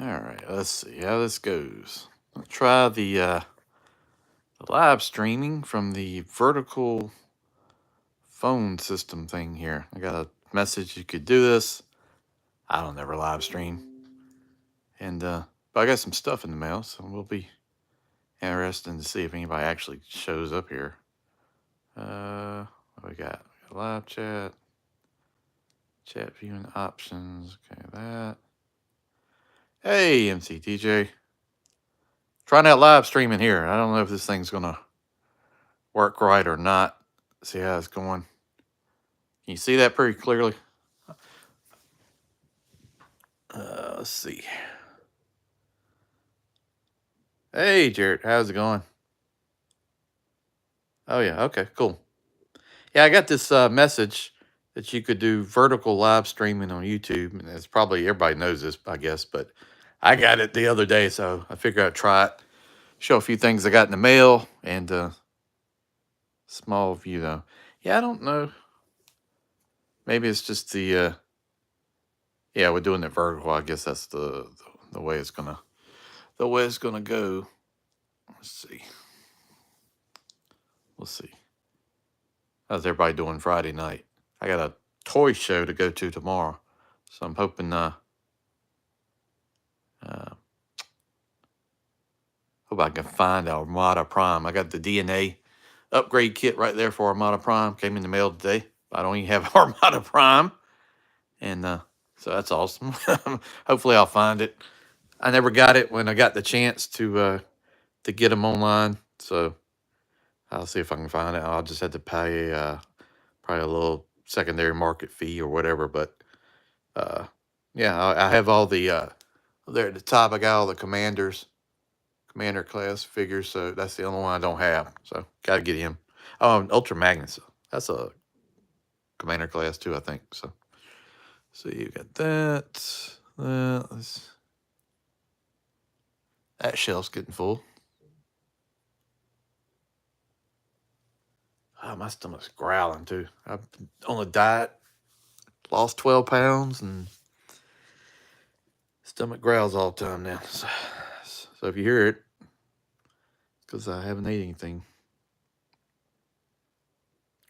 right, let's see how this goes. I'll try the live streaming from the vertical phone system thing here. I got a message you could do this. I don't ever live stream. And but I got some stuff in the mail, so we'll be interested to see if anybody actually shows up here. What we got? We got live chat viewing options. Okay, that. Hey, MCTJ. Trying out live streaming here. I don't know if this thing's gonna work right or not. See how it's going. Can you see that pretty clearly? Let's see. Hey, Jared, how's it going? Oh yeah, okay, cool. Yeah, I got this message that you could do vertical live streaming on YouTube, and it's probably everybody knows this, I guess, but I got it the other day, so I figured I'd try it. Show a few things I got in the mail, and small view though. Yeah, I don't know. Maybe it's just the yeah, we're doing it vertical. I guess that's the way it's gonna go. Let's see. We'll see. How's everybody doing Friday night? I got a toy show to go to tomorrow, so I'm hoping hope I can find Armada Prime. I got the DNA upgrade kit right there for Armada Prime. Came in the mail today. I don't even have Armada Prime, and so that's awesome. Hopefully, I'll find it. I never got it when I got the chance to get them online, so I'll see if I can find it. I'll just have to pay probably a little secondary market fee or whatever. But yeah, I have all the there at the top. I got all the commander class figures, so that's the only one I don't have. So got to get him. Oh, and Ultra Magnus. That's a commander class too, I think. So you got that. That shelf's getting full. Oh, my stomach's growling too. I've been on a diet, lost 12 pounds, and stomach growls all the time now. So if you hear it, because I haven't ate anything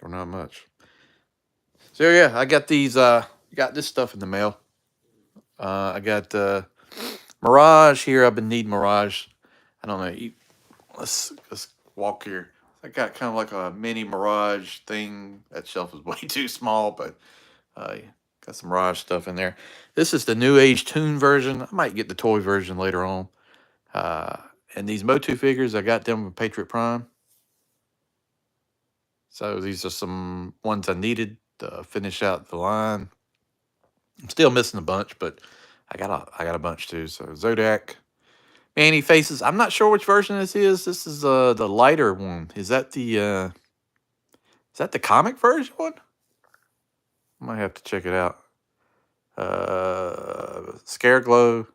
or not much. So yeah, I got these. Got this stuff in the mail. I got Mirage here. I've been needing Mirage. I don't know. Let's walk here. I got kind of like a mini Mirage thing. That shelf is way too small, but got some Mirage stuff in there. This is the New Age Tune version. I might get the toy version later on. And these Motu figures, I got them with Patriot Prime. So these are some ones I needed to finish out the line. I'm still missing a bunch, but I got a bunch too. So Zodiac, Manny Faces. I'm not sure which version this is. This is the lighter one. Is that the comic version one? I might have to check it out. Scareglow,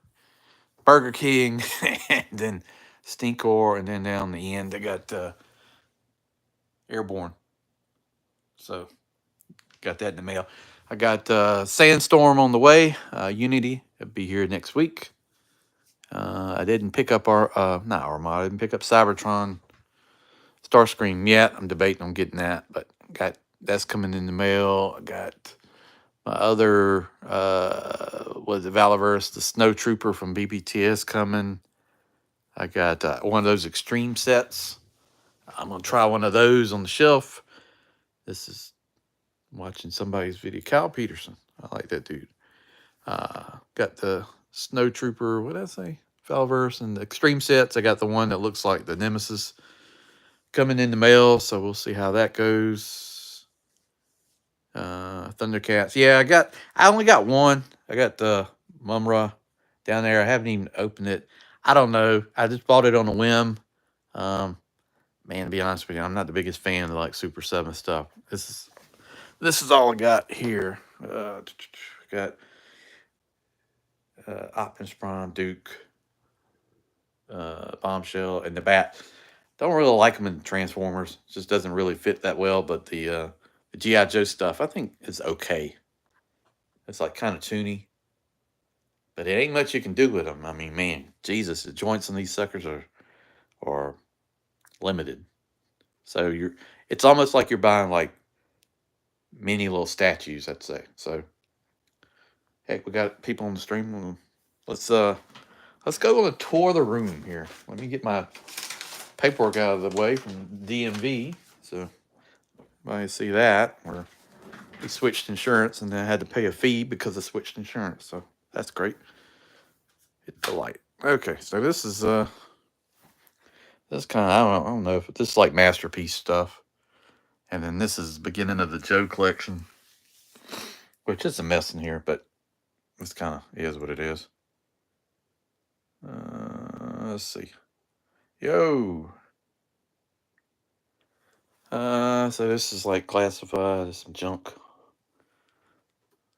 Burger King, and then Stinkor, and then down the end they got Airborne. So got that in the mail. I got Sandstorm on the way. Unity will be here next week. I didn't pick up not Armada. I didn't pick up Cybertron Starscream yet. I'm debating on getting that, but that's coming in the mail. I got my other was it Valaverse, the Snow Trooper from BBTS coming. I got one of those extreme sets. I'm gonna try one of those on the shelf. This is watching somebody's video. Kyle Peterson. I like that dude. Got the Snow Trooper, what did I say? Falverse and the extreme sets. I got the one that looks like the Nemesis coming in the mail, so we'll see how that goes. Thundercats. Yeah, I only got one. I got the Mumra down there. I haven't even opened it. I don't know. I just bought it on a whim. Man, to be honest with you, I'm not the biggest fan of like Super 7 stuff. This is all I got here. Got Optimus Prime, Duke, Bombshell, and the Bat. Don't really like them in Transformers. It just doesn't really fit that well. But the G.I. Joe stuff, I think, is okay. It's like kind of toony. but it ain't much you can do with them. I mean, man, Jesus, the joints on these suckers are limited. So it's almost like you're buying like mini little statues, I'd say. So heck, we got people on the stream. Let's go on a tour of the room here. Let me get my paperwork out of the way from DMV. So I see that where we switched insurance and then I had to pay a fee because I switched insurance. So that's great. Hit the light. Okay, so this is this kind of I don't know if this is like masterpiece stuff. And then this is the beginning of the Joe collection, which is a mess in here, but it's kind of is what it is. Let's see. Yo. So this is like classified as some junk.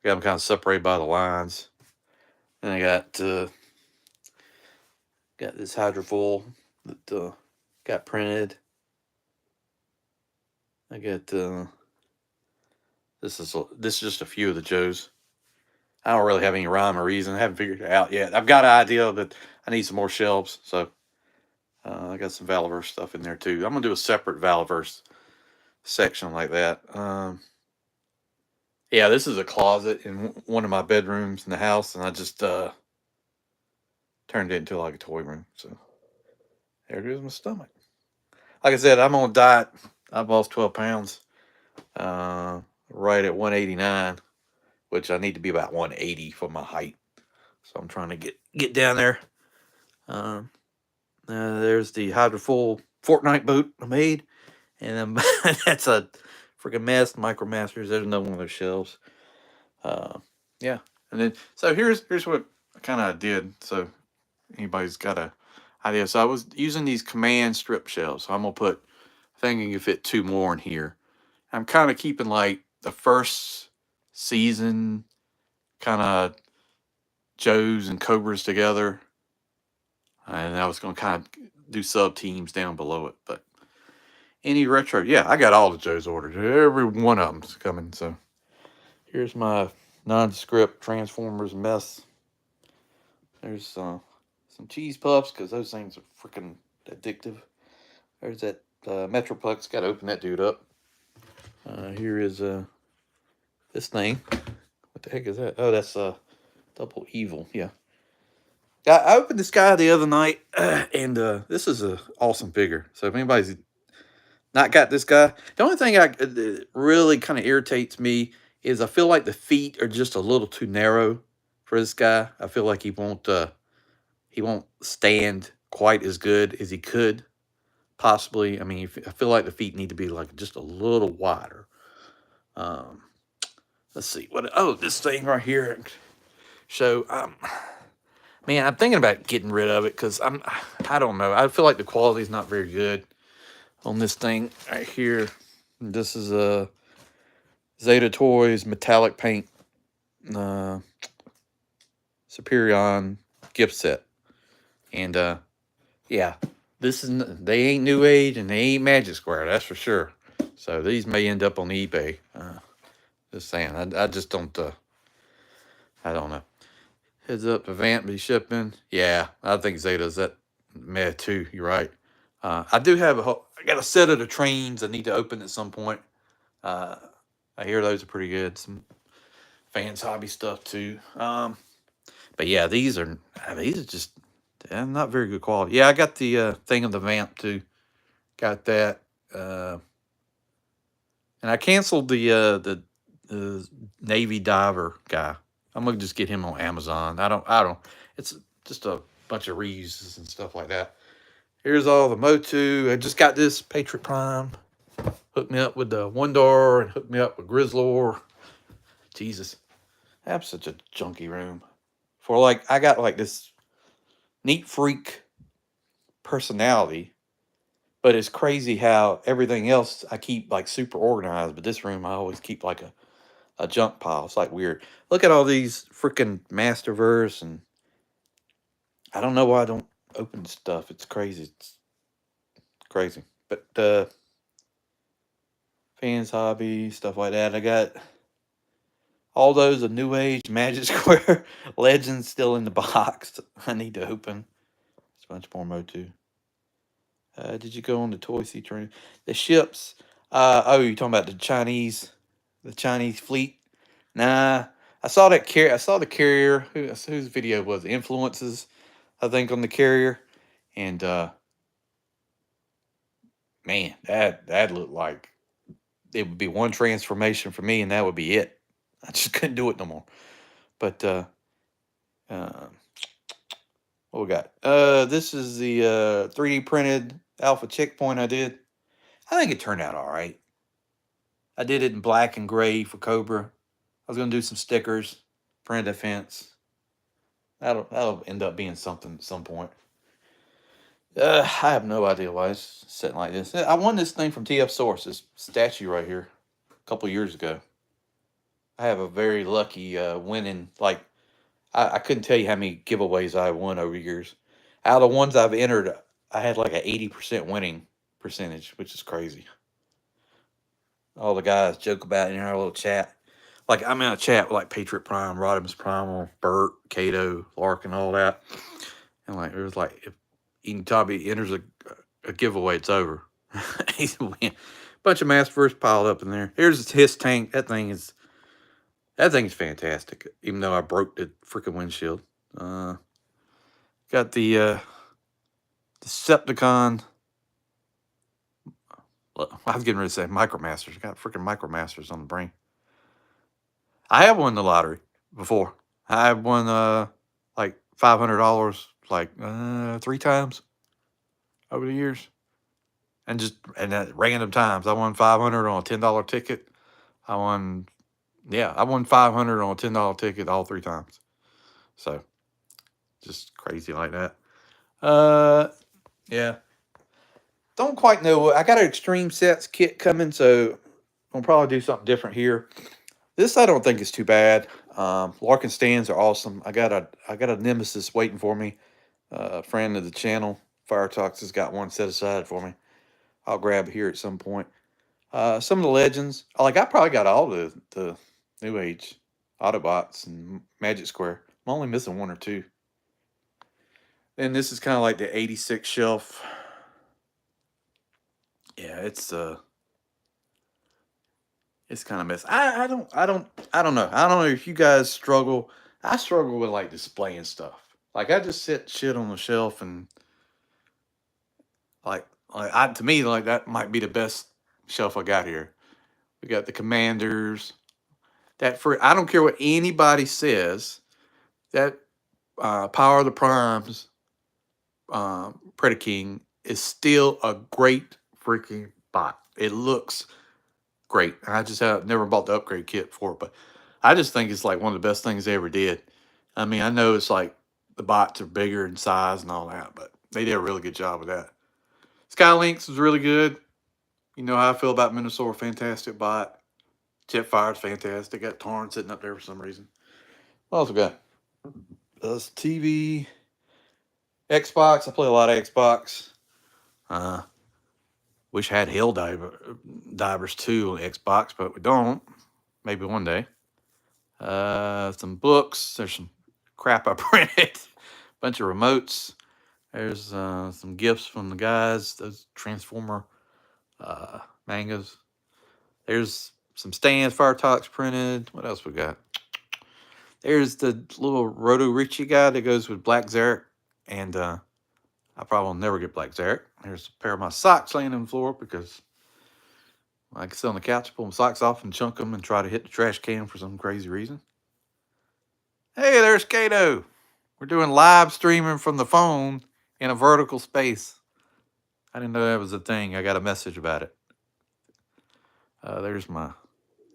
Got them kind of separated by the lines. And I got this hydrofoil that got printed. I got this is just a few of the Joes. I don't really have any rhyme or reason. I haven't figured it out yet. I've got an idea, but I need some more shelves. So I got some Valaverse stuff in there too. I'm gonna do a separate Valaverse section like that. Yeah, this is a closet in one of my bedrooms in the house, and I just turned it into like a toy room. So there goes my stomach. Like I said, I'm on a diet. I've lost 12 pounds, right at 189, which I need to be about 180 for my height. So I'm trying to get down there. There's the hydrofoil Fortnite boot I made, and then that's a freaking mess. Micromasters. There's another one of those shelves. Yeah, and then so here's what I kind of did. So anybody's got a idea. So I was using these command strip shelves. So I'm gonna put. I think you can fit 2 more in here. I'm kind of keeping like the first season kind of Joes and Cobras together. And I was going to kind of do sub teams down below it. But any retro, yeah, I got all the Joes ordered. Every one of them's coming. So here's my nondescript Transformers mess. There's some cheese puffs because those things are freaking addictive. There's that Metroplex. Got to open that dude up. Here is this thing. What the heck is that? Oh, that's Double Evil. Yeah. I opened this guy the other night, and this is an awesome figure. So if anybody's not got this guy, the only thing really kind of irritates me is I feel like the feet are just a little too narrow for this guy. I feel like he won't stand quite as good as he could possibly. I mean, I feel like the feet need to be like just a little wider. Let's see this thing right here. So man, I'm thinking about getting rid of it because I don't know. I feel like the quality is not very good on this thing right here. This is a Zeta Toys metallic paint Superion gift set, and yeah, they ain't New Age and they ain't Magic Square, that's for sure. So these may end up on eBay. Just saying, I just don't. I don't know. Heads up, Avant be shipping. Yeah, I think Zeta's that mad too. You're right. I do have I got a set of the trains I need to open at some point. I hear those are pretty good. Some fans hobby stuff too. But yeah, these are just not very good quality. Yeah, I got the thing of the Vamp too. Got that. And I canceled the Navy diver guy. I'm gonna just get him on Amazon. I don't. It's just a bunch of reuses and stuff like that. Here's all the Motu. I just got this Patriot Prime. Hooked me up with the Wondar and hooked me up with Grizzlor. Jesus, I have such a junky room. I got like this neat freak personality, but it's crazy how everything else I keep like super organized. But this room I always keep like a junk pile. It's like weird. Look at all these freaking Masterverse, and I don't know why I don't open stuff. It's crazy. It's crazy. But fans hobby stuff like that. I got All those of New Age Magic Square Legends still in the box. I need to open. There's a bunch more Motu. Did you go on the Toy Sea train? The ships. Oh, you're talking about the Chinese fleet? Nah, I saw that I saw the carrier. Whose video was it? Influences? I think on the carrier, and man, that looked like it would be one transformation for me, and that would be it. I just couldn't do it no more. But uh, what we got? This is the 3D printed alpha checkpoint I did. I think it turned out all right. I did it in black and gray for Cobra. I was gonna do some stickers, print a fence. That'll end up being something at some point. I have no idea why it's sitting like this. I won this thing from TF Source, this statue right here, a couple years ago. I have a very lucky winning. Like I couldn't tell you how many giveaways I won over years. Out of the ones I've entered, I had like an 80% winning percentage, which is crazy. All the guys joke about it in our little chat. Like I'm in a chat with like Patriot Prime, Rodimus Primal, Burt, Cato, Larkin, all that. And like it was like if Enewtabie enters a giveaway, it's over. He's a win. Bunch of Masterverse piled up in there. Here's his tank. That thing is fantastic. Even though I broke the freaking windshield. Got the Decepticon. I was getting ready to say Micromasters. Got freaking Micromasters on the brain. I have won the lottery before. I have won like $500 like 3 times over the years, and at random times. I won 500 on a $10 ticket. I won 500 on a $10 ticket all 3 times. So just crazy like that. Yeah. Don't quite know. I got an Extreme Sets kit coming, so I'll probably do something different here. This I don't think is too bad. Larkin stands are awesome. I got a Nemesis waiting for me. A friend of the channel, Fire Talks, has got one set aside for me. I'll grab it here at some point. Some of the legends, I probably got all the New Age Autobots and Magic Square. I'm only missing one or two. And this is kind of like the 86 shelf. Yeah, it's kind of mess. I don't know. I don't know if you guys struggle. I struggle with like displaying stuff. Like I just set shit on the shelf and to me like that might be the best shelf I got here. We got the Commanders. I don't care what anybody says. That Power of the Primes Predaking is still a great freaking bot. It looks great. I just have never bought the upgrade kit for it, but I just think it's like one of the best things they ever did. I mean, I know it's like the bots are bigger in size and all that, but they did a really good job with that. Skylinks was really good. You know how I feel about Minnesota, fantastic bot. Jetfire's fantastic. Got Torn sitting up there for some reason. What else we got? TV, Xbox. I play a lot of Xbox. Wish I had Hell Divers 2 on Xbox, but we don't. Maybe one day. Some books. There's some crap I printed. Bunch of remotes. There's some gifts from the guys. Those Transformer mangas. There's some stands, Fire Talks printed. What else we got? There's the little Roto Richie guy that goes with Black Zarek. And I probably will never get Black Zarek. There's a pair of my socks laying on the floor because I can sit on the couch, pull my socks off and chunk them and try to hit the trash can for some crazy reason. Hey, there's Kato. We're doing live streaming from the phone in a vertical space. I didn't know that was a thing. I got a message about it. There's my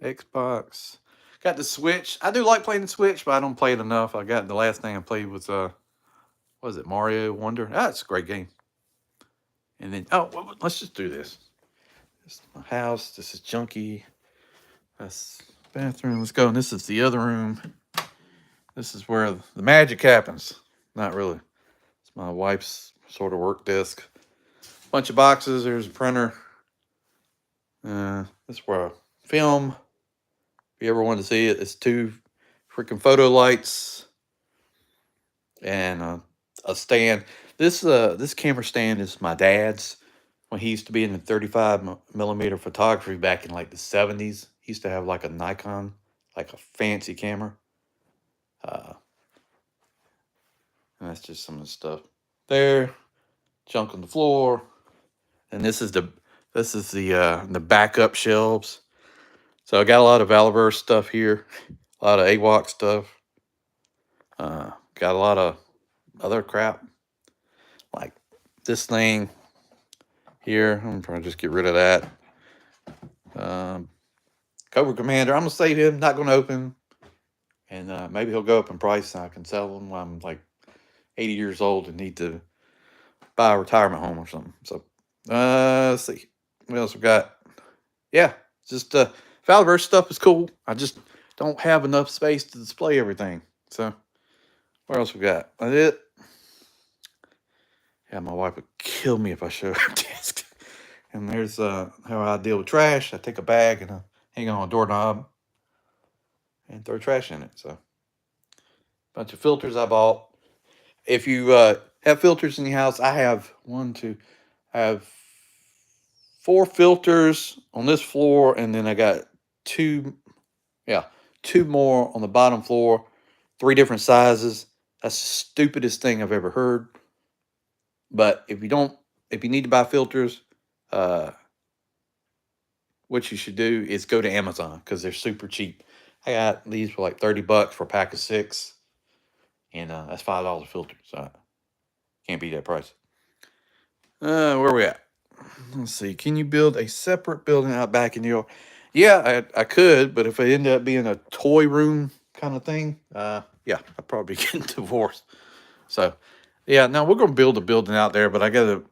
Xbox. Got the Switch. I do like playing the Switch, but I don't play it enough. The last thing I played was what was it, Mario Wonder? It's a great game. And then let's just do this. This is my house. This is junky. That's the bathroom. Let's go. And this is the other room. This is where the magic happens. Not really. It's my wife's sort of work desk. Bunch of boxes. There's a printer. That's where I film. If you ever want to see it, it's 2 freaking photo lights and a stand. This camera stand is my dad's. When he used to be in the 35 millimeter photography back in like the 70s, he used to have like a Nikon, like a fancy camera. Uh, and that's just some of the stuff there. Junk on the floor, and this is the backup shelves. So I got a lot of Aliverse stuff here, a lot of AWOC stuff. Got a lot of other crap like this thing here. I'm trying to just get rid of that. Cobra Commander. I'm gonna save him. Not gonna open, and maybe he'll go up in price, and I can sell him when I'm like 80 years old and need to buy a retirement home or something. So let's see what else we got. Yeah, just Faliverse stuff is cool. I just don't have enough space to display everything. So what else we got? That's it. Yeah, my wife would kill me if I showed her desk. And there's how I deal with trash. I take a bag and I hang on a doorknob and throw trash in it. So bunch of filters I bought. If you have filters in your house, I have I have 4 filters on this floor, and then I got 2, yeah, 2 more on the bottom floor, 3 different sizes. That's the stupidest thing I've ever heard. But if you need to buy filters, uh, what you should do is go to Amazon because they're super cheap. I got these for like $30 for a pack of 6, and that's $5 a filter. So can't beat that price. Where we at? Let's see. Can you build a separate building out back in your? Yeah, I could, but if it ended up being a toy room kind of thing, yeah, I'd probably get divorced. So, yeah, now we're gonna build a building out there, but I gotta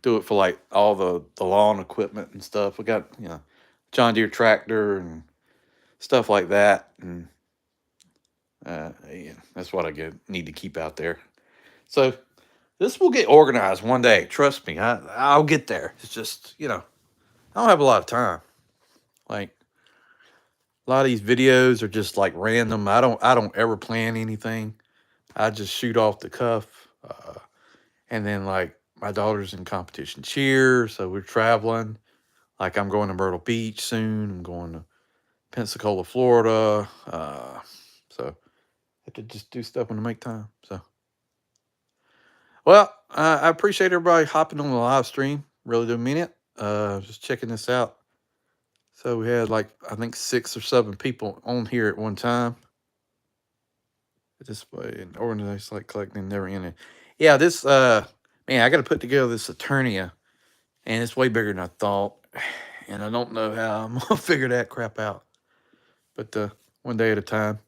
do it for like all the lawn equipment and stuff. We got John Deere tractor and stuff like that, and yeah, that's what need to keep out there. So this will get organized one day. Trust me, I'll get there. It's just I don't have a lot of time. Like a lot of these videos are just like random. I don't ever plan anything. I just shoot off the cuff. And then like my daughter's in competition cheer, so we're traveling. Like I'm going to Myrtle Beach soon. I'm going to Pensacola, Florida. So I have to just do stuff when I make time. So well, I appreciate everybody hopping on the live stream. Really do mean it. Just checking this out. So we had like I think 6 or 7 people on here at one time. Display and organization like collecting never ending. Yeah, this man, I got to put together this Eternia, and it's way bigger than I thought, and I don't know how I'm gonna figure that crap out. But one day at a time.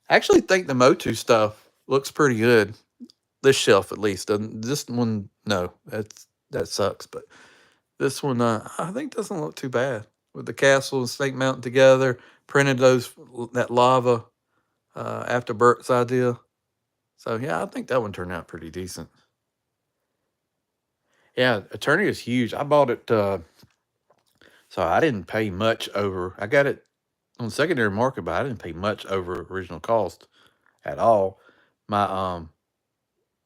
I actually think the Motu stuff looks pretty good. This shelf, at least. Doesn't this one? No, that sucks. But this one, I think doesn't look too bad with the castle and snake mountain together. Printed that lava after Bert's idea. So yeah, I think that one turned out pretty decent. Yeah, Attorney is huge. I bought it, so I didn't pay much over. I got it on secondary market, but I didn't pay much over original cost at all. My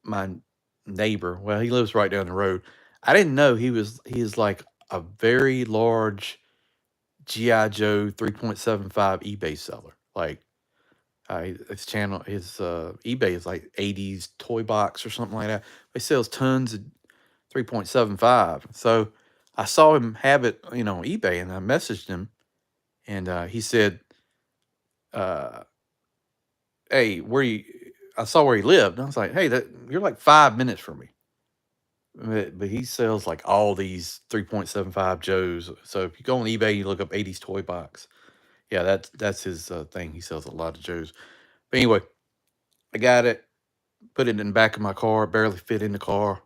my neighbor, well, he lives right down the road. I didn't know he is like a very large GI Joe 3.75 eBay seller. Like his eBay is like 80s toy box or something like that. He sells tons of 3.75. So I saw him have it, on eBay, and I messaged him, and he said, uh, "Hey, where you?" I saw where he lived, and I was like, "Hey, you're like 5 minutes from me." But he sells like all these 3.75 Joes. So if you go on eBay, you look up 80s toy box. Yeah, that's his thing. He sells a lot of Joes. But anyway, I got it, put it in the back of my car, barely fit in the car.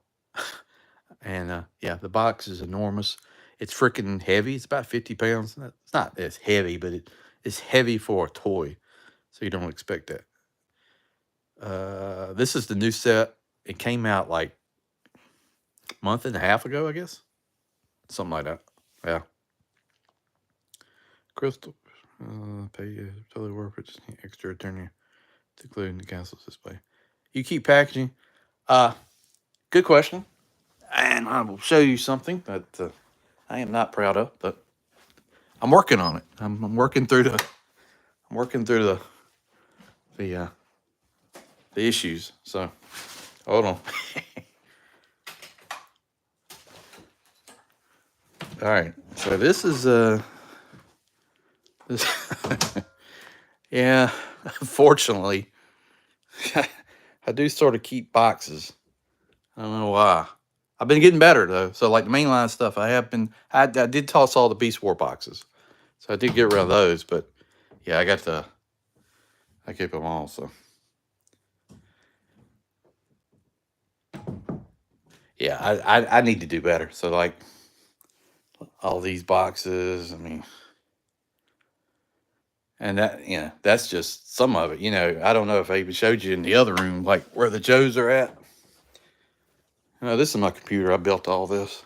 And yeah, the box is enormous. It's freaking heavy. It's about 50 pounds. It's not as heavy, but it's heavy for a toy. So you don't expect that. This is the new set. It came out like a month and a half ago, I guess. Something like that. Yeah. Crystal. Pay you totally worth it. Extra attorney to include in the council's display. You keep packaging. Uh, Good question. And I will show you something that I am not proud of, but I'm working on it. I'm working through the. I'm working through the uh, the issues. So hold on. All right. So this is this. Yeah. Unfortunately, I do sort of keep boxes. I don't know why. I've been getting better though. So like the mainline stuff, I have been. I did toss all the Beast War boxes, so I did get rid of those. But yeah, I keep them all. So yeah, I need to do better. So like all these boxes. I mean, and that that's just some of it. I don't know if I even showed you in the other room, like where the Joes are at. This is my computer. I built all this.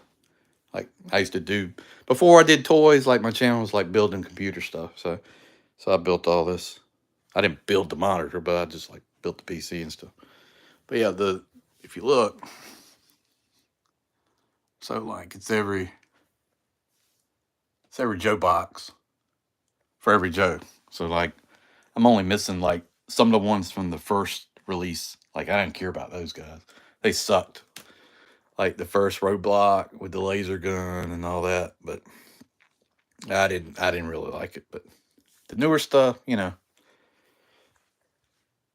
Like I used to do before I did toys. Like my channel was like building computer stuff. So I built all this. I didn't build the monitor, but I just like built the PC and stuff. But yeah, if you look, so like it's every Joe box for every Joe. So like I'm only missing like some of the ones from the first release. Like I didn't care about those guys. They sucked. Like the first Roadblock with the laser gun and all that, but I didn't really like it. But the newer stuff,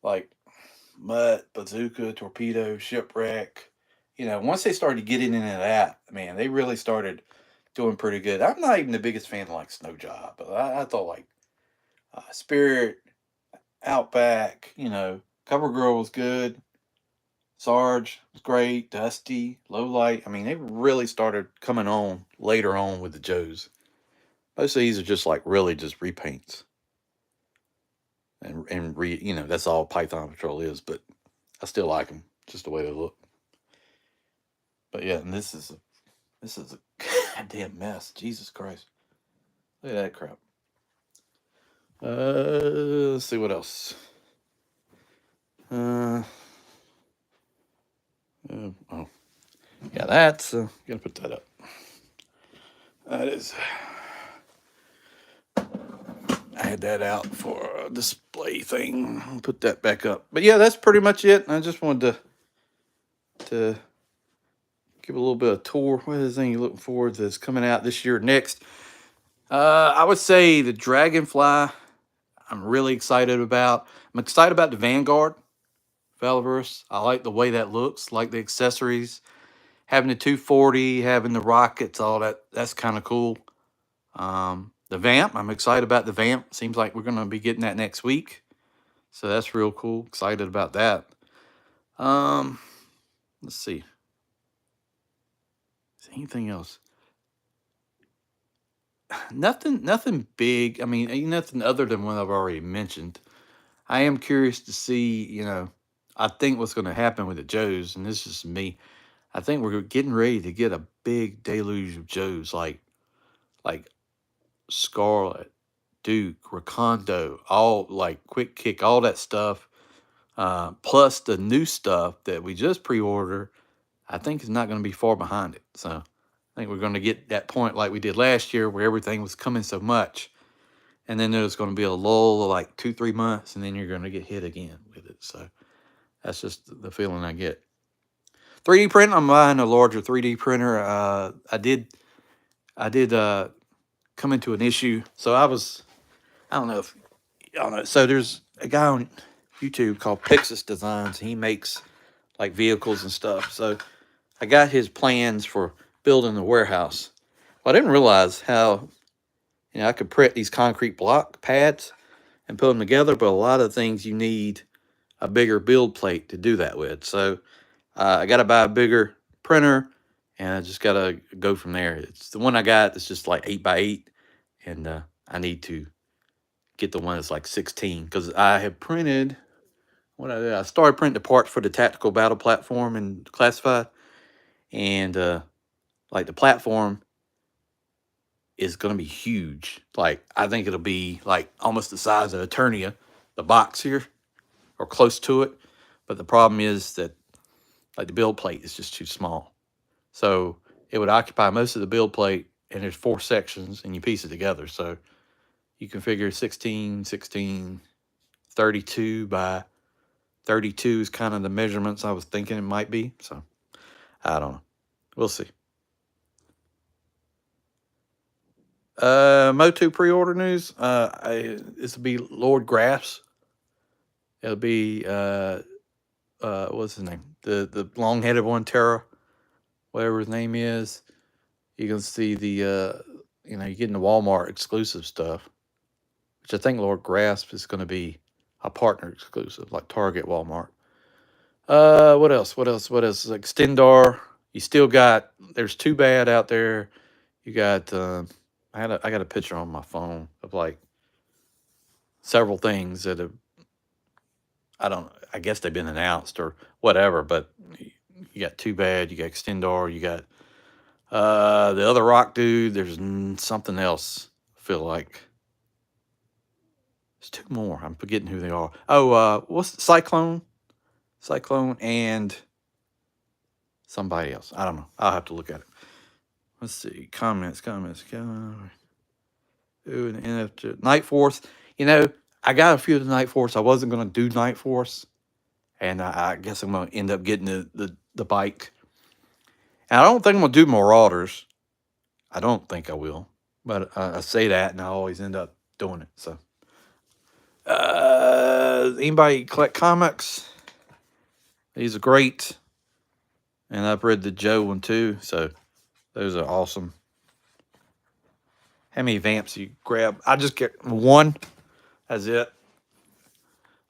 like Mutt, Bazooka, Torpedo, Shipwreck, once they started getting into that, man, they really started doing pretty good. I'm not even the biggest fan of like Snow Job, but I thought like Spirit, Outback, Cover Girl was good. Sarge was great. Dusty, Low Light. I mean, they really started coming on later on with the Joes. Most of these are just like really just repaints. And that's all Python Patrol is, but I still like them just the way they look. But yeah, and this is a goddamn mess. Jesus Christ. Look at that crap. Let's see what else. Uh, oh, yeah, that's gonna put that up. That is. I had that out for a display thing. I'll put that back up. But yeah, that's pretty much it. I just wanted to give a little bit of tour. What is the thing you're looking forward to that's coming out this year next? I would say the Dragonfly. I'm really excited about. I'm excited about the Vanguard Valorous. I like the way that looks, like the accessories, having the 240, having the rockets, all that. That's kind of cool. The Vamp. I'm excited about the Vamp. Seems like we're going to be getting that next week. So that's real cool. Excited about that. Um, let's see. Is there anything else? Nothing big. I mean, ain't nothing other than what I've already mentioned. I am curious to see, I think what's going to happen with the Joes, and this is me. I think we're getting ready to get a big deluge of Joes, like Scarlet, Duke, Rakondo, all like Quick Kick, all that stuff. Plus the new stuff that we just pre-order, I think is not going to be far behind it. So I think we're going to get that point like we did last year where everything was coming so much. And then there's going to be a lull of like 2-3 months, and then you're going to get hit again with it. So that's just the feeling I get. 3D print, I'm buying a larger 3D printer. I did come into an issue. So I don't know if y'all know. So there's a guy on YouTube called Pixis Designs. He makes like vehicles and stuff. So I got his plans for building the warehouse. Well, I didn't realize how, I could print these concrete block pads and put them together, but a lot of things you need a bigger build plate to do that with. So I got to buy a bigger printer, and I just got to go from there. It's the one I got. It's just like 8x8, and I need to get the one that's like 16 because I have printed. What I did, I started printing the parts for the tactical battle platform and classified, and like the platform, is going to be huge. Like, I think it'll be like almost the size of Eternia, the box here, or close to it. But the problem is that like the build plate is just too small. So it would occupy most of the build plate, and there's 4 sections, and you piece it together. So you can figure 16, 16, 32 by 32 is kind of the measurements I was thinking it might be. So I don't know. We'll see. Motu pre-order news. This will be Lord Grass. It'll be what's his name? The long-headed one, Terra, whatever his name is. You can see the you getting the Walmart exclusive stuff, which I think Lord Grasp is going to be a partner exclusive, like Target, Walmart. What else? What else? What else? Like Stendar, you still got. There's Too Bad out there. You got. I got a picture on my phone of like several things that have. I don't. I guess they've been announced or whatever, but you got Too Bad. You got Stendar. You got the other rock dude. There's something else. I feel like there's 2 more. I'm forgetting who they are. Oh, what's Cyclone? Cyclone and somebody else. I don't know. I'll have to look at it. Let's see. Comments. Ooh, and Enewtabie. Night Force. I got a few of the Night Force. I wasn't going to do Night Force, and I guess I'm going to end up getting the bike. And I don't think I'm going to do Marauders. I don't think I will, but I say that, and I always end up doing it. So, anybody collect comics? These are great, and I've read the Joe one too. So, those are awesome. How many vamps you grab? I just get one. That's it.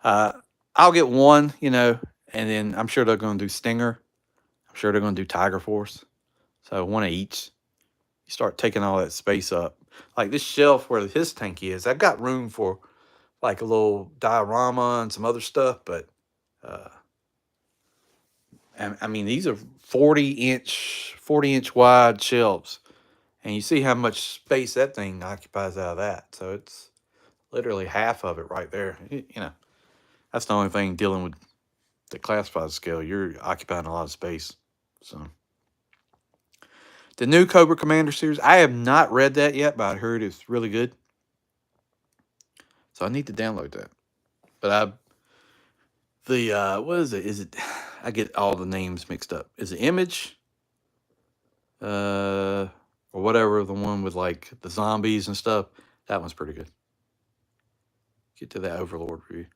I'll get one, and then I'm sure they're going to do Stinger. I'm sure they're going to do Tiger Force. So one of each. You start taking all that space up. Like this shelf where his tank is, I've got room for like a little diorama and some other stuff, but uh, I mean these are 40-inch wide shelves, and you see how much space that thing occupies out of that. So it's literally half of it right there. That's the only thing dealing with the classified scale. You're occupying a lot of space. So the new Cobra Commander series, I have not read that yet, but I heard it's really good. So I need to download that. But what is it? Is it? I get all the names mixed up. Is it Image? Or whatever, the one with like the zombies and stuff. That one's pretty good. Get to that Overlord review.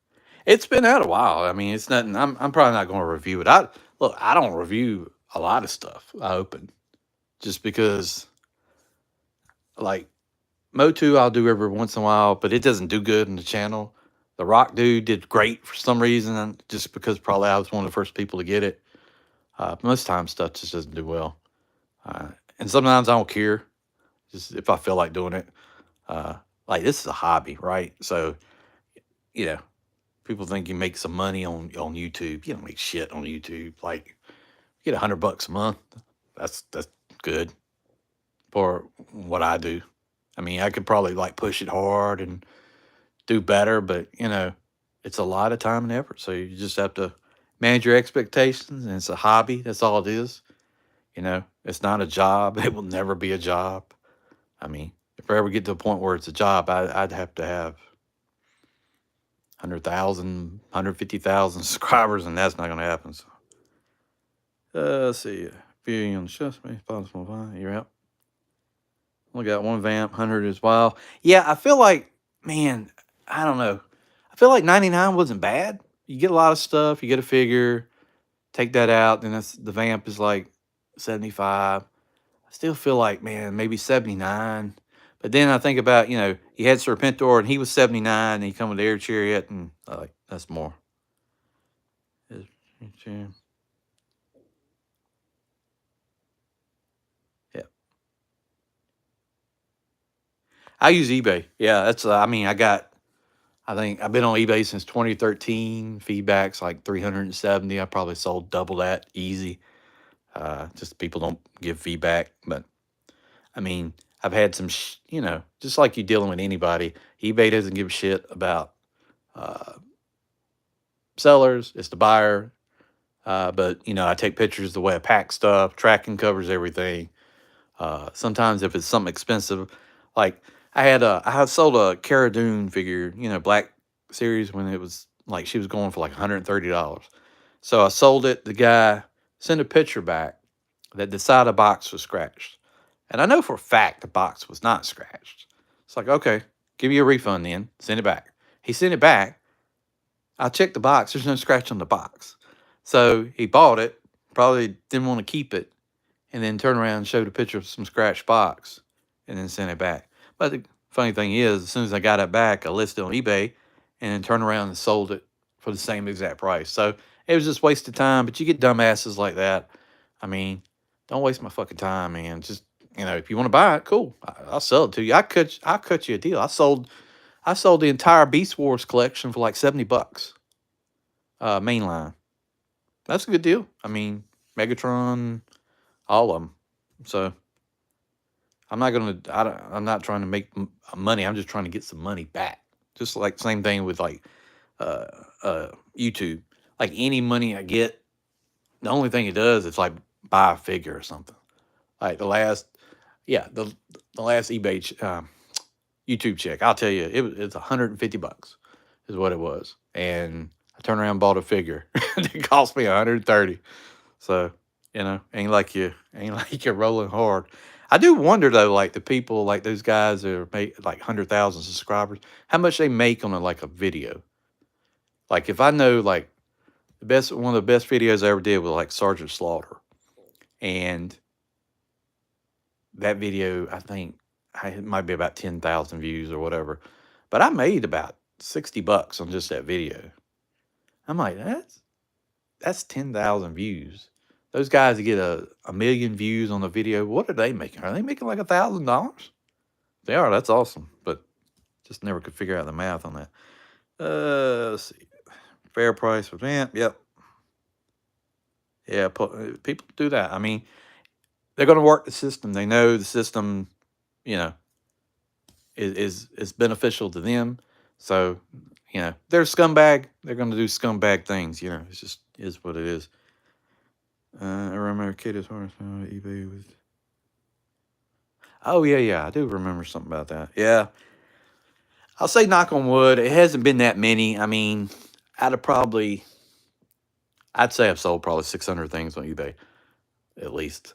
It's been out a while. I mean, it's nothing. I'm probably not going to review it. I don't review a lot of stuff I open, just because like Motu I'll do every once in a while, but it doesn't do good in the channel. The Rock dude did great for some reason, just because probably I was one of the first people to get it. Most times stuff just doesn't do well, and sometimes I don't care, just if I feel like doing it. Like this is a hobby, right? So you know, people think you make some money on YouTube. You don't make shit on YouTube. Like you get $100 a month. That's good for what I do. I mean, I could probably like push it hard and do better, but it's a lot of time and effort. So you just have to manage your expectations, and it's a hobby. That's all it is. It's not a job. It will never be a job. I mean, if I ever get to a point where it's a job, I'd have to have 100,000, 150,000 subscribers, and that's not going to happen. So, let's see. Viewing on the show, possible fine. You're out. Only got one vamp, 100 as well. Yeah, I feel like, man, I don't know. I feel like 99 wasn't bad. You get a lot of stuff. You get a figure, take that out, then the vamp is like 75. I still feel like, man, maybe 79. But then I think about, you had Serpentor, and he was 79, and he come with the Air Chariot, and like that's more. Yeah. I use eBay. Yeah, that's. I mean, I think I've been on eBay since 2013. Feedback's like 370. I probably sold double that easy. Just people don't give feedback, but I mean, I've had some, just like you dealing with anybody. eBay doesn't give a shit about uh, sellers. It's the buyer. But I take pictures the way I pack stuff. Tracking covers everything. Sometimes if it's something expensive, like I had sold a Cara Dune figure, Black Series, when it was like she was going for like $130. So I sold it. The guy sent a picture back that the side of the box was scratched. And I know for a fact the box was not scratched. It's like, okay, give you a refund then. Send it back. He sent it back. I checked the box. There's no scratch on the box. So he bought it, probably didn't want to keep it, and then turned around and showed a picture of some scratched box and then sent it back. But the funny thing is, as soon as I got it back, I listed it on eBay and then turned around and sold it for the same exact price. So it was just wasted time, but you get dumbasses like that. I mean, don't waste my fucking time, man. Just, if you want to buy it, cool. I'll sell it to you. I'll cut you a deal. I sold the entire Beast Wars collection for like $70, mainline. That's a good deal. I mean, Megatron, all of them. So I'm not gonna. I'm not trying to make money. I'm just trying to get some money back. Just like same thing with like uh, YouTube. Like any money I get, the only thing it does is like buy a figure or something. Like yeah, the last eBay YouTube check. I'll tell you, it's $150 is what it was, and I turned around and bought a figure. It cost me 130. So ain't like you're rolling hard. I do wonder though, like the people like those guys that are make like 100,000 subscribers, how much they make on like a video. Like if I know like one of the best videos I ever did was like Sergeant Slaughter, and that video I think it might be about 10,000 views or whatever, but I made about $60 on just that video. I'm like that's 10,000 views. Those guys that get a million views on a video, what are they making? Are they making like $1,000? They are. That's awesome. But just never could figure out the math on that. Let's see. Fair price for vamp. Yep. Yeah. People do that. I mean, they're going to work the system. They know the system, you know, is beneficial to them. So, they're a scumbag. They're going to do scumbag things. It's just is what it is. I remember Katie's horse eBay was. Oh yeah, yeah, I do remember something about that. Yeah, I'll say knock on wood. It hasn't been that many. I mean, out of probably, I'd say I've sold probably 600 things on eBay at least.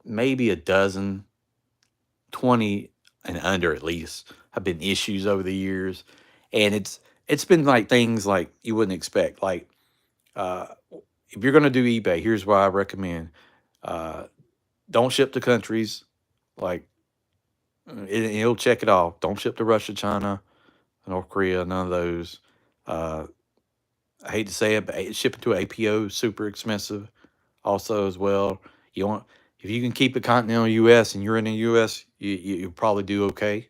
Maybe a dozen, 20 and under at least have been issues over the years, and it's been like things like you wouldn't expect. Like uh, if you're gonna do eBay, here's what I recommend: uh, don't ship to countries like it'll check it off. Don't ship to Russia, China, North Korea, none of those. Uh, I hate to say it, but shipping to APO is super expensive. Also, as well, you want if you can keep it continental U.S. and you're in the U.S., you probably do okay.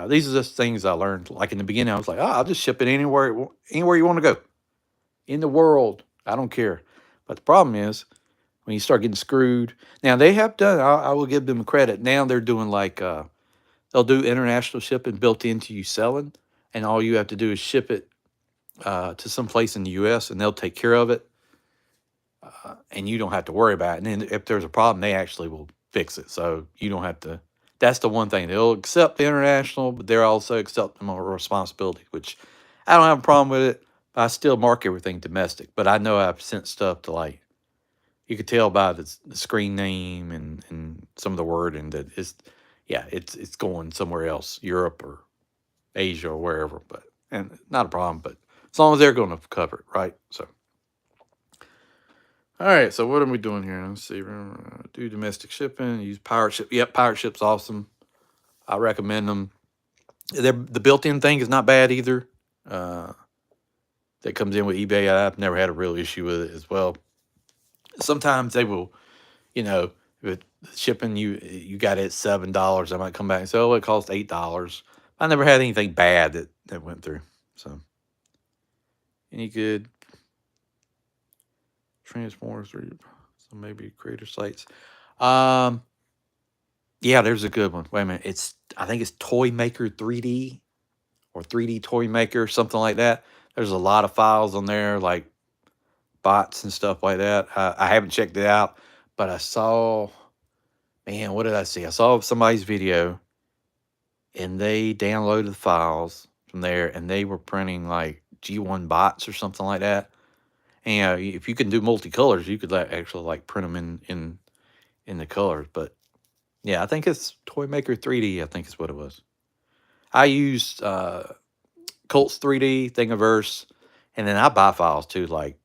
These are just things I learned. Like in the beginning, I was like, oh, I'll just ship it anywhere you want to go in the world. I don't care. But the problem is when you start getting screwed. Now they have done. I will give them credit. Now they're doing like they'll do international shipping built into you selling, and all you have to do is ship it to some place in the U.S. and they'll take care of it, and you don't have to worry about it. And then if there's a problem, they actually will fix it, so you don't have to. That's the one thing they'll accept the international, but they're also accepting more responsibility, which I don't have a problem with it. But I still mark everything domestic. But I know I've sent stuff to like you could tell by the screen name and some of the wording that it's going somewhere else, Europe or Asia or wherever, but and not a problem. But as long as they're going to cover it, right? So, all right. So what are we doing here? Let's see. Do domestic shipping. Use pirate ship. Yep, pirate ship's awesome. I recommend them. The built-in thing is not bad either. Uh, that comes in with eBay. I've never had a real issue with it as well. Sometimes they will, if shipping you got it at $7, I might come back and say, oh, it cost $8. I never had anything bad that went through. So any good Transformers or so maybe creator sites. Um, Yeah, there's a good one. Wait a minute. I think it's Toy Maker 3D or 3D Toy Maker, something like that. There's a lot of files on there, like bots and stuff like that. I haven't checked it out, but I saw, man, what did I see? I saw somebody's video and they downloaded the files from there and they were printing like G1 bots or something like that. And if you can do multicolors, you could actually like print them in the colors. But yeah, I think it's Toy Maker 3D. I think is what it was. I used Colts 3D, Thingiverse, and then I buy files too, like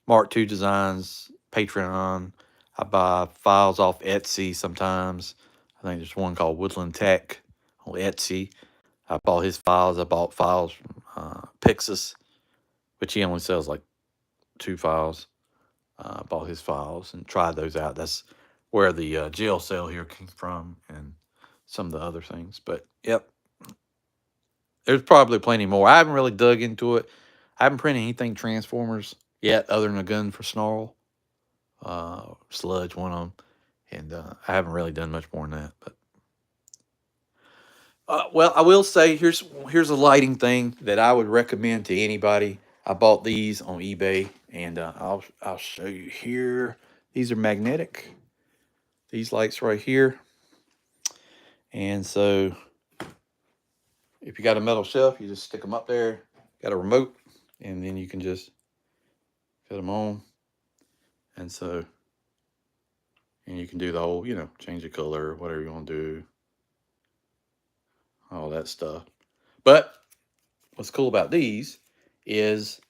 Mark II Designs, Patreon. I buy files off Etsy sometimes. I think there's one called Woodland Tech on Etsy. I bought his files. I bought files from Pixis, which he only sells like 2 files. I bought his files and tried those out. That's where the jail cell here came from and some of the other things. But yep, there's probably plenty more. I haven't really dug into it. I haven't printed anything Transformers yet other than a gun for Snarl. Sludge, one of them. And I haven't really done much more than that. But well, I will say here's a lighting thing that I would recommend to anybody. I bought these on eBay, and I'll show you here. These are magnetic. These lights right here, and so if you got a metal shelf, you just stick them up there. Got a remote, and then you can just put them on, and so and you can do the whole, change the color, whatever you want to do, all that stuff. But what's cool about these is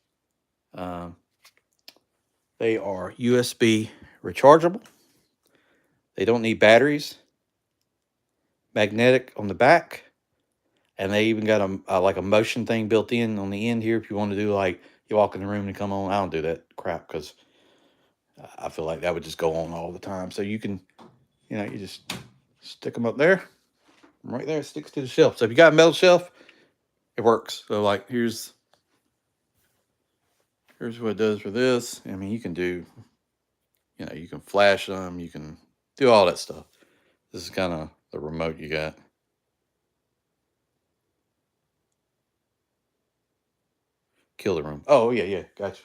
um, they are USB rechargeable. They don't need batteries. Magnetic on the back, and they even got like a motion thing built in on the end here. If you want to do like you walk in the room and come on, I don't do that crap because I feel like that would just go on all the time. So you can, you just stick them up there, right there. It sticks to the shelf. So if you got a metal shelf, it works. So like here's what it does for this. I mean, you can do, you can flash them, you can do all that stuff. This is kind of the remote you got. Kill the room. Oh yeah, gotcha.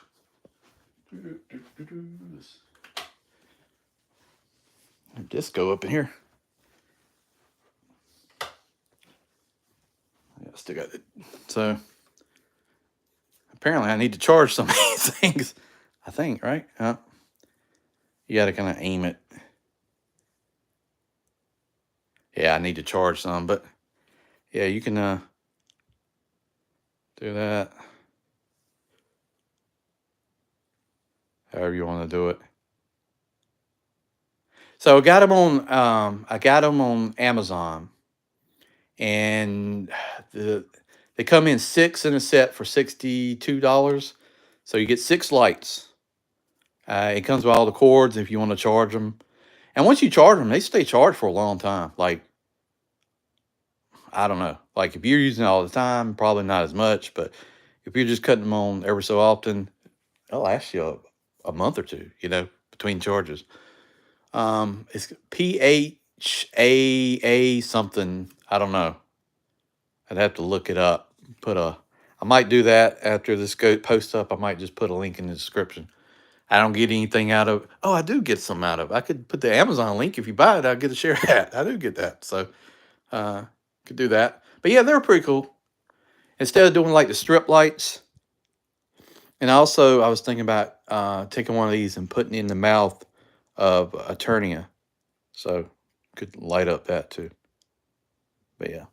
Disco up in here. Yeah, still got it. So apparently I need to charge some of these things. I think, right? You got to kind of aim it. Yeah, I need to charge some, but yeah, you can do that however you want to do it. So I got them on Amazon, and they come in 6 in a set for $62. So you get 6 lights. It comes with all the cords if you want to charge them. And once you charge them, they stay charged for a long time. Like, I don't know. Like, if you're using it all the time, probably not as much. But if you're just cutting them on every so often, it'll last you a month or two, between charges. It's PHAA something. I don't know. I'd have to look it up. I might do that after this post up. I might just put a link in the description. I don't get anything out of. Oh, I do get some out of. I could put the Amazon link. If you buy it, I'll get a share of that. I do get that. So, could do that. But yeah, they're pretty cool. Instead of doing like the strip lights, and also I was thinking about taking one of these and putting it in the mouth of Eternia, so could light up that too. But yeah.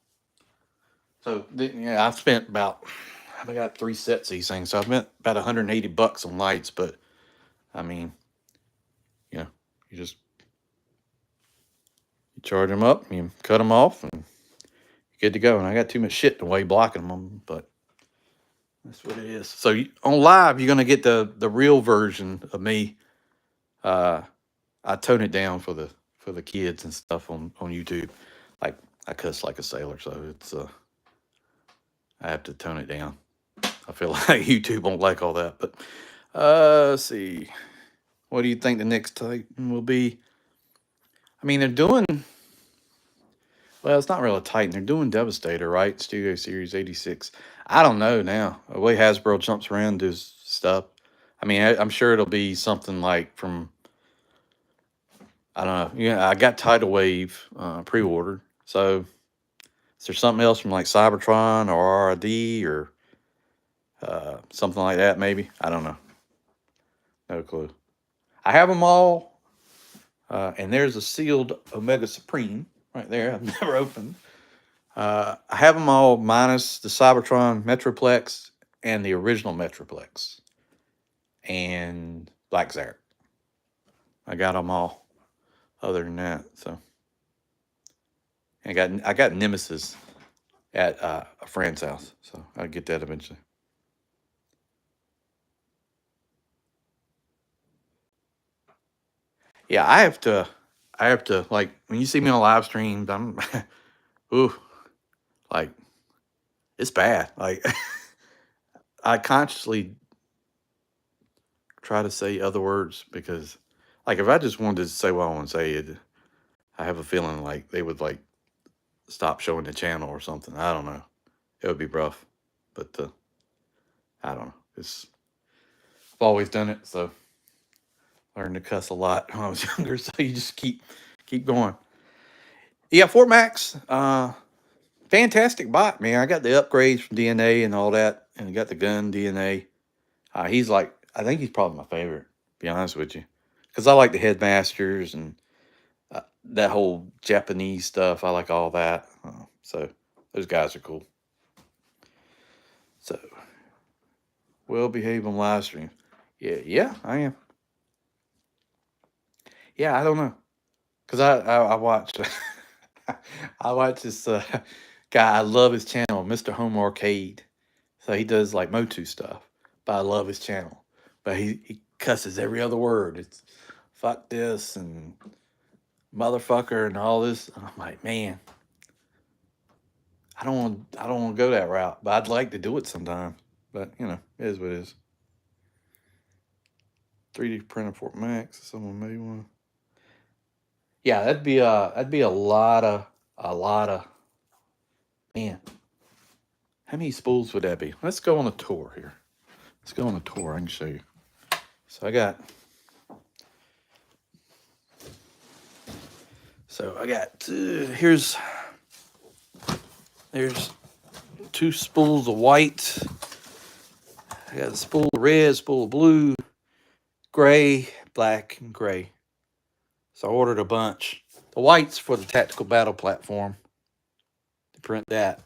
So yeah, I've spent I got 3 sets of these things, so I've spent about $180 on lights. But I mean, you just you charge them up, you cut them off, and you're good to go. And I got too much shit in the way blocking them, but that's what it is. So on live, you're gonna get the real version of me. I tone it down for the kids and stuff on YouTube. Like I cuss like a sailor, so it's I have to tone it down. I feel like YouTube won't like all that. But let's see. What do you think the next Titan will be? I mean, they're doing Well, it's not really Titan. They're doing Devastator, right? Studio Series 86. I don't know now. The way Hasbro jumps around does stuff. I mean, I'm sure it'll be something like from, I don't know. Yeah, I got Tidal Wave pre ordered. So is there something else from like Cybertron or RID or something like that, maybe? I don't know. No clue. I have them all. And there's a sealed Omega Supreme right there. I've never opened. I have them all minus the Cybertron Metroplex and the original Metroplex and Black Zarek. I got them all. Other than that, so I got Nemesis at a friend's house, so I'll get that eventually. Yeah, I have to like when you see me on live streams, I'm, ooh, like it's bad. Like I consciously try to say other words because, like, if I just wanted to say what I want to say, I have a feeling like they would like stop showing the channel or something. I don't know. It would be rough, but I don't know. I've always done it, so learned to cuss a lot when I was younger. So you just keep going. Yeah, Fort Max, fantastic bot, man. I got the upgrades from DNA and all that, and I got the gun DNA. He's like, I think he's probably my favorite. To be honest with you, because I like the headmasters and that whole Japanese stuff. I like all that. So those guys are cool. So well behaved on live stream. Yeah, I am. Yeah, I don't know, cause I watched I watch this guy. I love his channel, Mr. Home Arcade. So he does like Motu stuff, but I love his channel. But he cusses every other word. It's fuck this and motherfucker and all this. And I'm like, man, I don't want to go that route, but I'd like to do it sometime. But you know, it is what it is. 3D printer Fort Max. Someone made one. Yeah, that'd be a lot of man. How many spools would that be? Let's go on a tour here. Let's go on a tour. I can show you. So I got here's there's two spools of white. I got a spool of red, spool of blue, gray, black, and gray. So I ordered a bunch. The white's for the tactical battle platform to print that.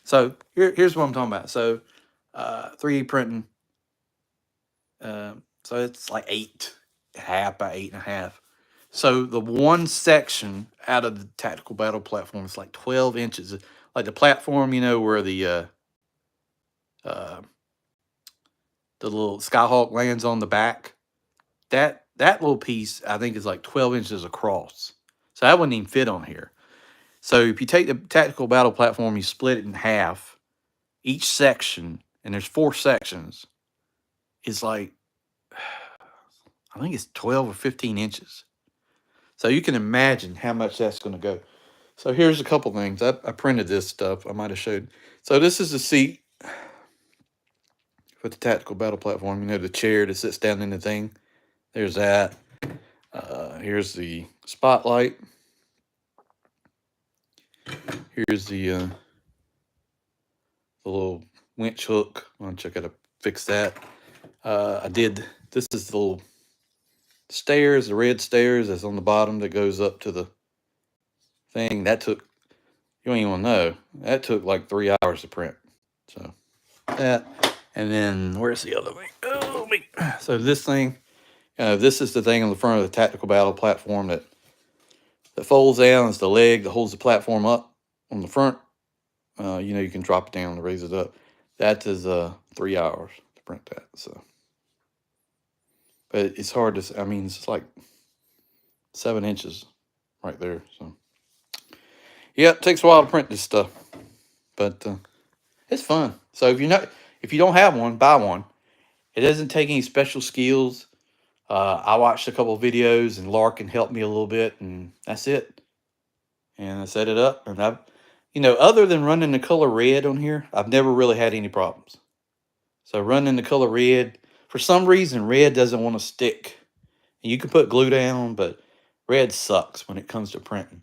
So here's what I'm talking about. So 3D printing. So it's like 8.5 by 8.5. So the one section out of the tactical battle platform is like 12 inches. Like the platform, you know, where uh, the little Skyhawk lands on the back. That little piece, I think, is like 12 inches across. So that wouldn't even fit on here. So if you take the tactical battle platform, you split it in half. Each section, and there's 4 sections, is like, I think it's 12 or 15 inches. So you can imagine how much that's going to go. So here's a couple things. I printed this stuff. I might have showed. So this is the seat for the tactical battle platform. You know, the chair that sits down in the thing. There's that. Here's the spotlight. Here's the little winch hook. I'll check out to fix that. This is the little stairs, the red stairs that's on the bottom that goes up to the thing. That took, you don't even know, that took like 3 hours to print. So that, and then where's the other thing? Oh, wait. So this thing, this is the thing on the front of the tactical battle platform that folds down. It's the leg that holds the platform up on the front. You know, you can drop it down and raise it up. That is 3 hours to print that. So, but it's hard to. I mean, it's like 7 inches right there. So, yeah, it takes a while to print this stuff, but it's fun. So if you don't have one, buy one. It doesn't take any special skills. I watched a couple of videos and Larkin helped me a little bit, and that's it. and I set it up, and other than running the color red on here, I've never really had any problems. So running the color red, for some reason, red doesn't want to stick. You can put glue down, but red sucks when it comes to printing.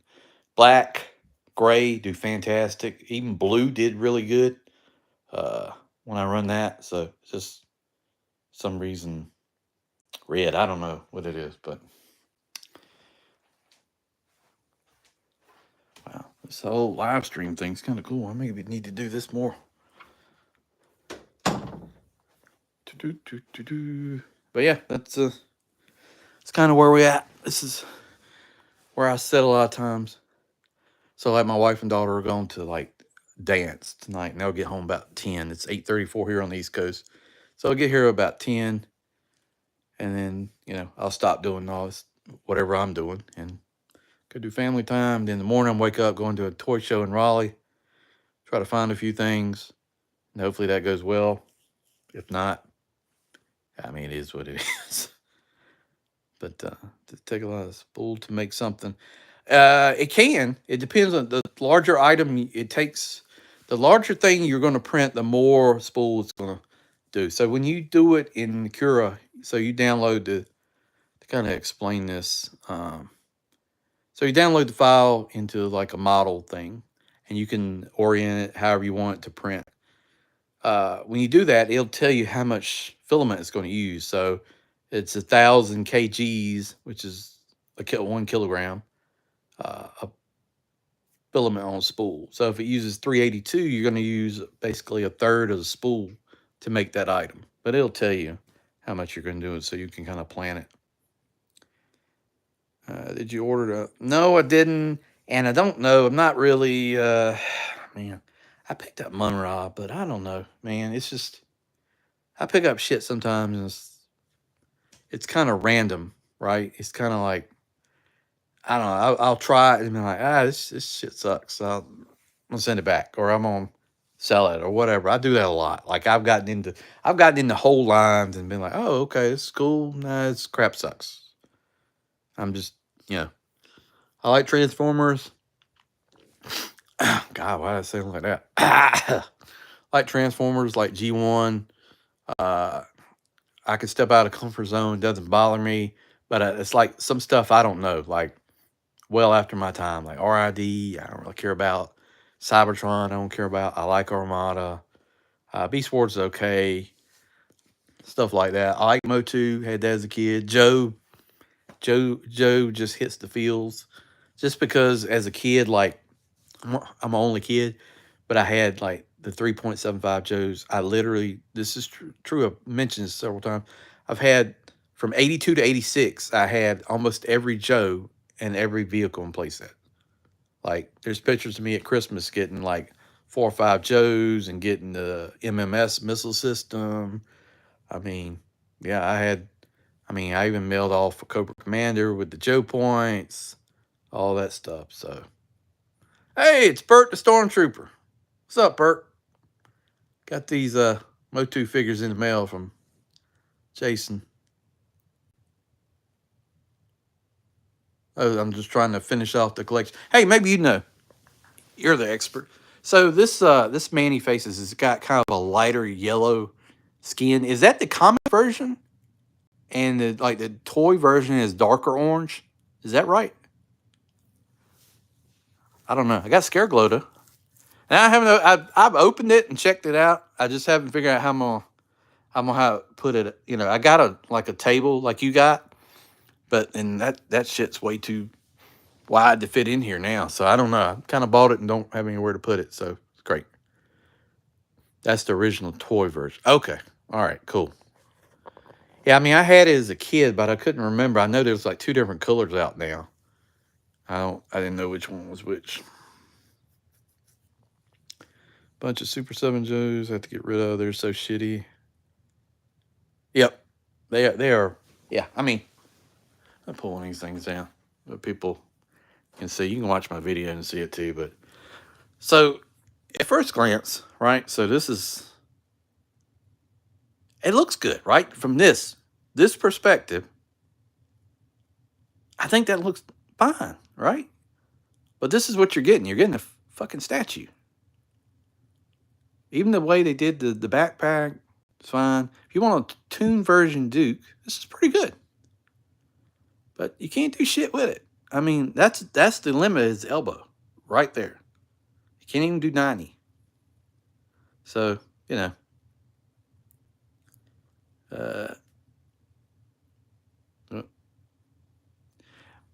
Black, gray do fantastic. Even blue did really good when I run that. So just some reason, red. I don't know what it is, but wow, this whole live stream thing's kind of cool. I maybe need to do this more. But yeah, that's kind of where we at. This is where I sit a lot of times. So like my wife and daughter are going to like dance tonight, and they'll get home about 10. It's 8:34 here on the East Coast, so I'll get here about 10, and then I'll stop doing all this whatever I'm doing and go do family time. Then in the morning I wake up, going to a toy show in Raleigh, try to find a few things, and hopefully that goes well. If not, I mean, it is what it is. But to take a lot of spool to make something, it can. It depends on the larger item. It takes the larger thing you're going to print, the more spool it's going to do. So when you do it in Cura, so you download to kind of explain this. So you download the file into like a model thing, and you can orient it however you want it to print. When you do that, it'll tell you how much filament it's going to use. So it's 1,000 kgs, which is 1 kilogram of filament on a spool. So if it uses 382, you're going to use basically a third of the spool to make that item. But it'll tell you how much you're going to do it, so you can kind of plan it. Did you order the? No, I didn't, and I don't know. I'm not really. Man, I picked up Munra, but I don't know, man. It's just I pick up shit sometimes, and it's kind of random, right? It's kind of like I don't know. I'll try it and be like, this shit sucks. So I'm gonna send it back, or I'm gonna sell it, or whatever. I do that a lot. Like I've gotten into whole lines and been like, oh, okay, it's cool. Nah, it's crap sucks. I'm just, I like Transformers. God, why did I say it like that? Like Transformers, like G1. I can step out of comfort zone. It doesn't bother me. But it's like some stuff I don't know. Like well after my time. Like RID, I don't really care about. Cybertron, I don't care about. I like Armada. Beast Wars is okay. Stuff like that. I like Motu. Had that as a kid. Joe just hits the feels. Just because as a kid, like I'm an only kid, but I had like the 3.75 Joes. I literally, this is true. I've mentioned this several times. I've had from 82 to 86, I had almost every Joe and every vehicle in playset. Like there's pictures of me at Christmas getting like 4 or 5 Joes and getting the MMS missile system. I mean, yeah, I even mailed off a Cobra Commander with the Joe points, all that stuff. So, hey, it's Bert the Stormtrooper. What's up, Bert? Got these Motu figures in the mail from Jason. Oh, I'm just trying to finish off the collection. Hey, maybe you know. You're the expert. So this Manny Faces has got kind of a lighter yellow skin. Is that the comic version? And the toy version is darker orange. Is that right? I don't know. I got Scareglow though. And I haven't. I've opened it and checked it out. I just haven't figured out how I'm gonna how to put it. I got a table like you got, but and that shit's way too wide to fit in here now. So I don't know. I kind of bought it and don't have anywhere to put it. So it's great. That's the original toy version. Okay. All right. Cool. Yeah, I mean, I had it as a kid, but I couldn't remember. I know there's like 2 different colors out now. I didn't know which one was which. Bunch of Super 7 Joes I have to get rid of. They're so shitty. Yep. They are. Yeah, I mean, I'm pulling these things down. But people can see. You can watch my video and see it too. But so at first glance, right? So it looks good, right? From this perspective, I think that looks fine, right? But this is what you're getting. You're getting a fucking statue. Even the way they did the backpack, it's fine. If you want a tuned version Duke, this is pretty good. But you can't do shit with it. I mean, that's the limit of his elbow, right there. You can't even do 90. So, you know.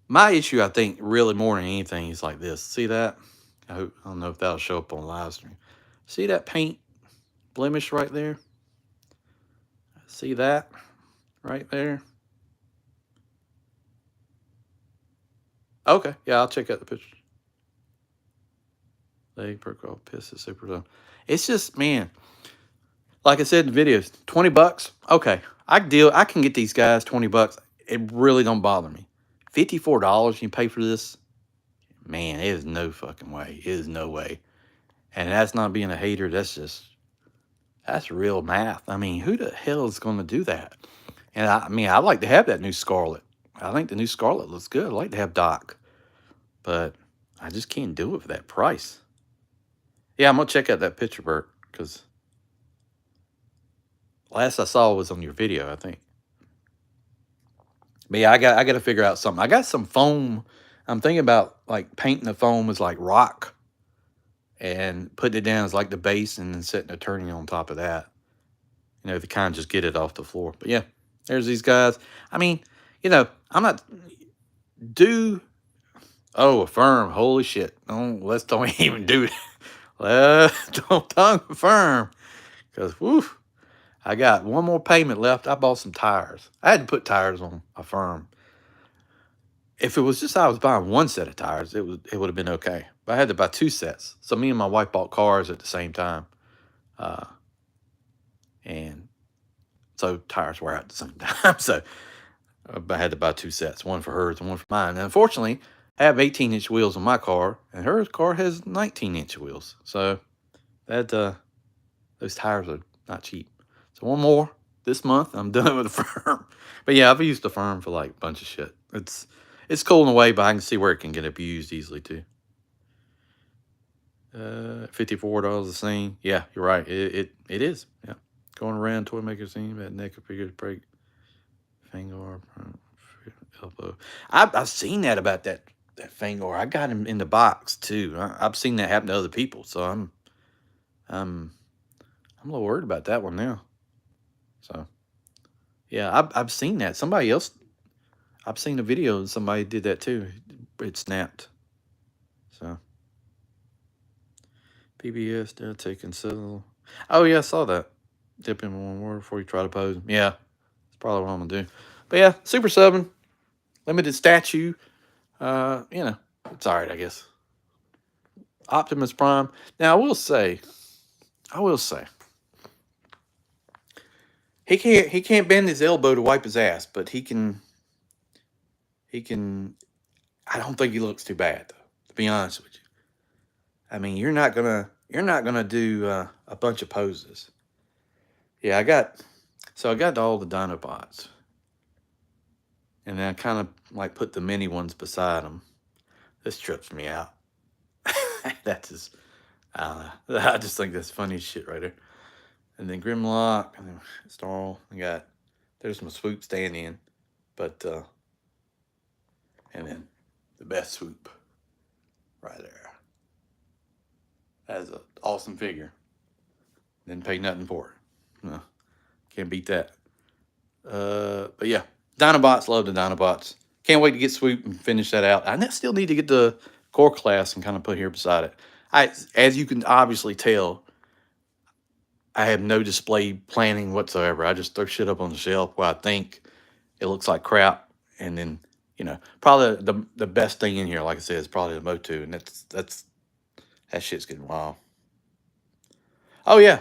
My issue, I think, really more than anything is like this. See that? I don't know if that'll show up on live stream. See that paint blemish right there? See that right there? Okay, yeah, I'll check out the pictures. Leg protocol piss is super done. It's just, man, like I said in the videos, $20. Okay, I can get these guys $20. It really don't bother me. $54 you pay for this? Man, it is no fucking way. It is no way. And that's not being a hater. That's real math. I mean, who the hell is going to do that? And I mean, I'd like to have that new Scarlet. I think the new Scarlet looks good. I'd like to have Doc. But I just can't do it for that price. Yeah, I'm going to check out that picture, Bert, because last I saw was on your video, I think. But yeah, I got to figure out something. I got some foam. I'm thinking about like painting the foam as like rock and putting it down as like the base and then setting a turning on top of that. You know, to kind of just get it off the floor. But yeah, there's these guys. I mean, you know, I'm not affirm. Holy shit. Let's don't even do it. Let's don't affirm. Because, whew, I got one more payment left. I bought some tires. I had to put tires on Affirm. If it was just I was buying one set of tires, it would have been okay. But I had to buy 2 sets. So me and my wife bought cars at the same time. And so tires were out at the same time. So I had to buy 2 sets, one for hers and one for mine. And unfortunately, I have 18-inch wheels on my car, and her car has 19-inch wheels. So that those tires are not cheap. So one more this month, I'm done with Affirm. But yeah, I've used Affirm for like a bunch of shit. It's cool in a way, but I can see where it can get abused easily too. $54 a scene. Yeah, you're right. It is. Yeah, going around toy maker scene, that neck of figures break, finger, elbow. I've seen that about that finger. I got him in the box too. I've seen that happen to other people, so I'm a little worried about that one now. So yeah, I've seen that. Somebody else. I've seen a video and somebody did that too. It snapped. So PBS, they're taking settle. Oh yeah, I saw that. Dip in one word before you try to pose. Yeah, that's probably what I'm gonna do. But yeah, Super 7, limited statue. You know, it's all right, I guess. Optimus Prime. Now I will say, he can't bend his elbow to wipe his ass, but he can. I don't think he looks too bad, though, to be honest with you. I mean, you're not gonna do a bunch of poses. Yeah, I got all the Dinobots, and then I kind of like put the mini ones beside them. This trips me out. That's just, I don't know. I just think that's funny shit right there. And then Grimlock, and then Starl. There's some swoop stand in, but and then the best swoop right there. That's an awesome figure. Didn't pay nothing for it. No, can't beat that. But yeah, Dinobots, love the Dinobots. Can't wait to get Swoop and finish that out. I still need to get the core class and kind of put here beside it. As you can obviously tell, I have no display planning whatsoever. I just throw shit up on the shelf where I think it looks like crap, and then, you know, probably the best thing in here, like I said, is probably the Motu, and that shit's getting wild. Oh yeah,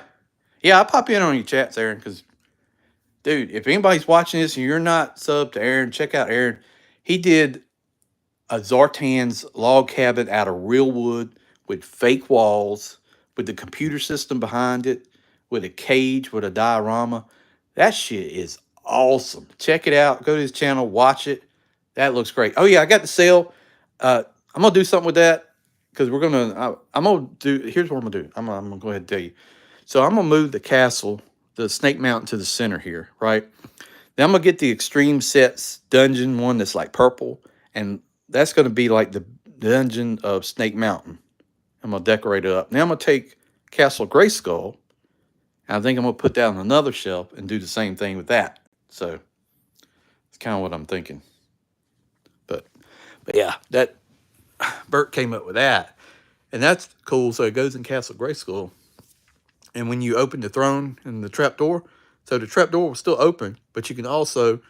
I'll pop in on your chats, Aaron, because dude, if anybody's watching this and you're not subbed to Aaron, check out Aaron. He did a Zartan's log cabin out of real wood with fake walls, with the computer system behind it, with a cage, with a diorama. That shit is awesome. Check it out. Go to his channel, watch it. That looks great. Oh yeah, I got the sale. I'm gonna do something with that. because I'm gonna do. Here's what I'm gonna do. I'm gonna go ahead and tell you. So I'm gonna move the castle, the Snake Mountain, to the center here, right? Then I'm gonna get the Extreme Sets dungeon one that's like purple, and that's gonna be like the dungeon of Snake Mountain. I'm gonna decorate it up. Now I'm gonna take Castle Grayskull, and I think I'm gonna put that on another shelf and do the same thing with that. So it's kind of what I'm thinking. But but yeah, that Bert came up with that, and that's cool. So it goes in Castle Grayskull, and when you open the throne and the trap door, so the trap door will still open, but you can also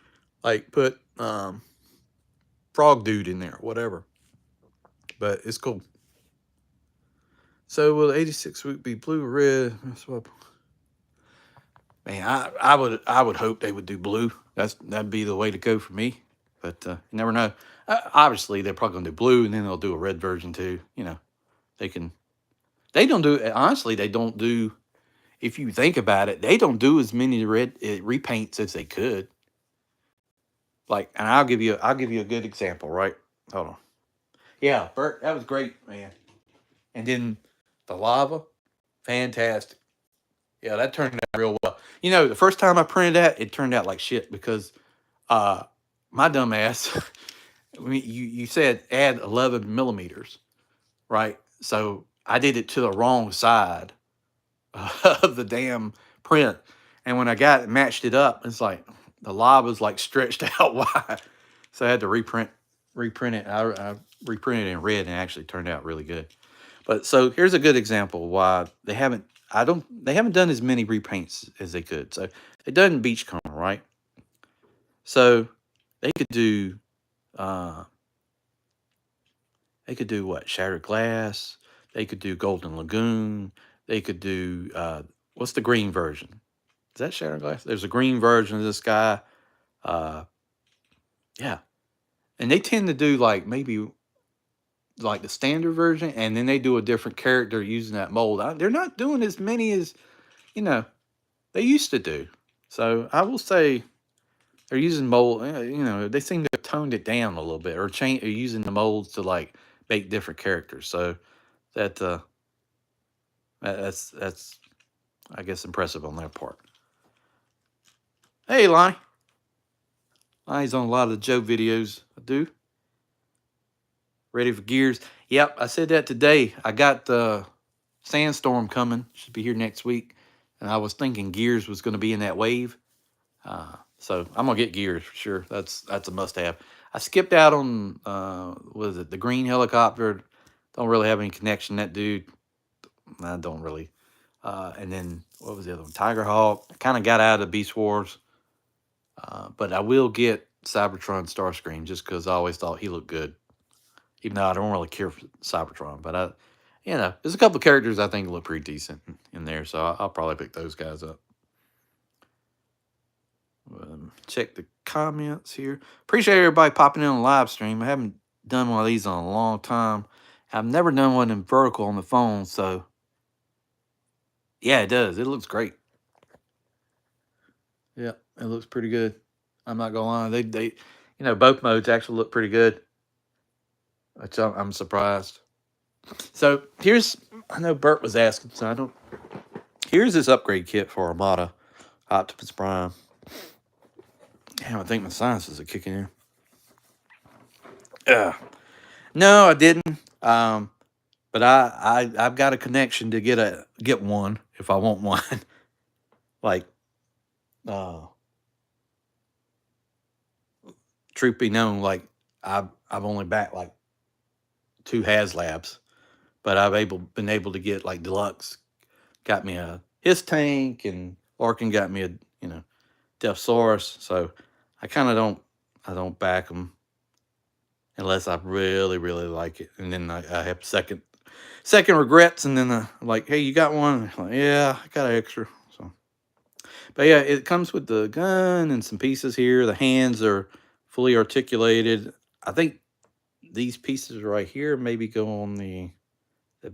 like put Frog Dude in there, whatever. But it's cool. So will 86 week be blue or red? Man, I would hope they would do blue. That'd be the way to go for me. But you never know. Obviously, they're probably gonna do blue, and then they'll do a red version too. You know, they can. They don't do. Honestly, they don't do. If you think about it, they don't do as many red repaints as they could. Like, and I'll give you a good example. Right? Hold on. Yeah, Bert, that was great, man. And then the lava, fantastic. Yeah, that turned out real well. You know, the first time I printed that, it turned out like shit because uh my dumb ass, you said add 11 millimeters, right? So I did it to the wrong side of the damn print. And when I got it, matched it up, it's like the lava's like stretched out wide. So I had to reprint it. I reprinted it in red and it actually turned out really good. But so here's a good example why they haven't done as many repaints as they could. So they've done Beachcomber, right? So they could do uh they could do what? Shattered Glass. They could do Golden Lagoon. They could do what's the green version? Is that Shattered Glass? There's a green version of this guy. Uh yeah. And they tend to do like maybe like the standard version, and then they do a different character using that mold. They're not doing as many as you know they used to do. So I will say they're using mold. They seem to have toned it down a little bit, or change, or using the molds to like make different characters. So that that's I guess impressive on their part. Hey, Lonnie. Lonnie's on a lot of the Joe videos. I do. Ready for Gears? Yep, I said that today. I got the Sandstorm coming. Should be here next week, and I was thinking Gears was going to be in that wave. So I'm gonna get Gears for sure. That's a must-have. I skipped out on what is it? The green helicopter. Don't really have any connection. That dude, I don't really. And then what was the other one? Tiger Hawk. Kind of got out of Beast Wars, but I will get Cybertron Starscream just because I always thought he looked good, even though I don't really care for Cybertron. But there's a couple of characters I think look pretty decent in there, so I'll probably pick those guys up. Check the comments here. Appreciate everybody popping in on the live stream. I haven't done one of these in a long time. I've never done one in vertical on the phone, so yeah, it does. It looks great. Yeah, it looks pretty good. I'm not gonna lie. They both modes actually look pretty good. Which I'm surprised. So I know Bert was asking, so I don't. Here's this upgrade kit for Armada Optimus Prime. Damn, I think my sinuses are kicking in. No, I didn't. But I've got a connection to get one if I want one. Like, truth be known, like I've only backed like 2 HasLabs, but been able to get like Deluxe. Got me his tank, and Larkin got me a Deathsaurus. So I kind of don't back them unless I really really like it, and then I have second regrets, and then like, hey, you got one? Like, yeah, I got an extra. So, but yeah, it comes with the gun and some pieces here. The hands are fully articulated. I think these pieces right here maybe go on the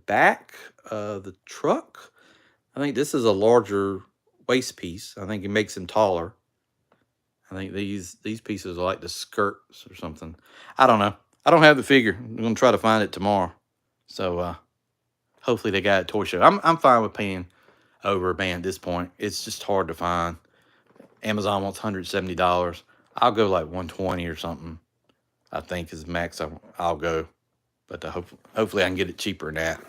back of the truck. I think this is a larger waist piece. I think it makes him taller. I think these pieces are like the skirts or something. I don't know. I don't have the figure. I'm gonna try to find it tomorrow. So hopefully they got a toy show. I'm fine with paying over, man. At this point, it's just hard to find. Amazon wants $170. I'll go like 120 or something. I think is the max I'll go. But hopefully I can get it cheaper than that.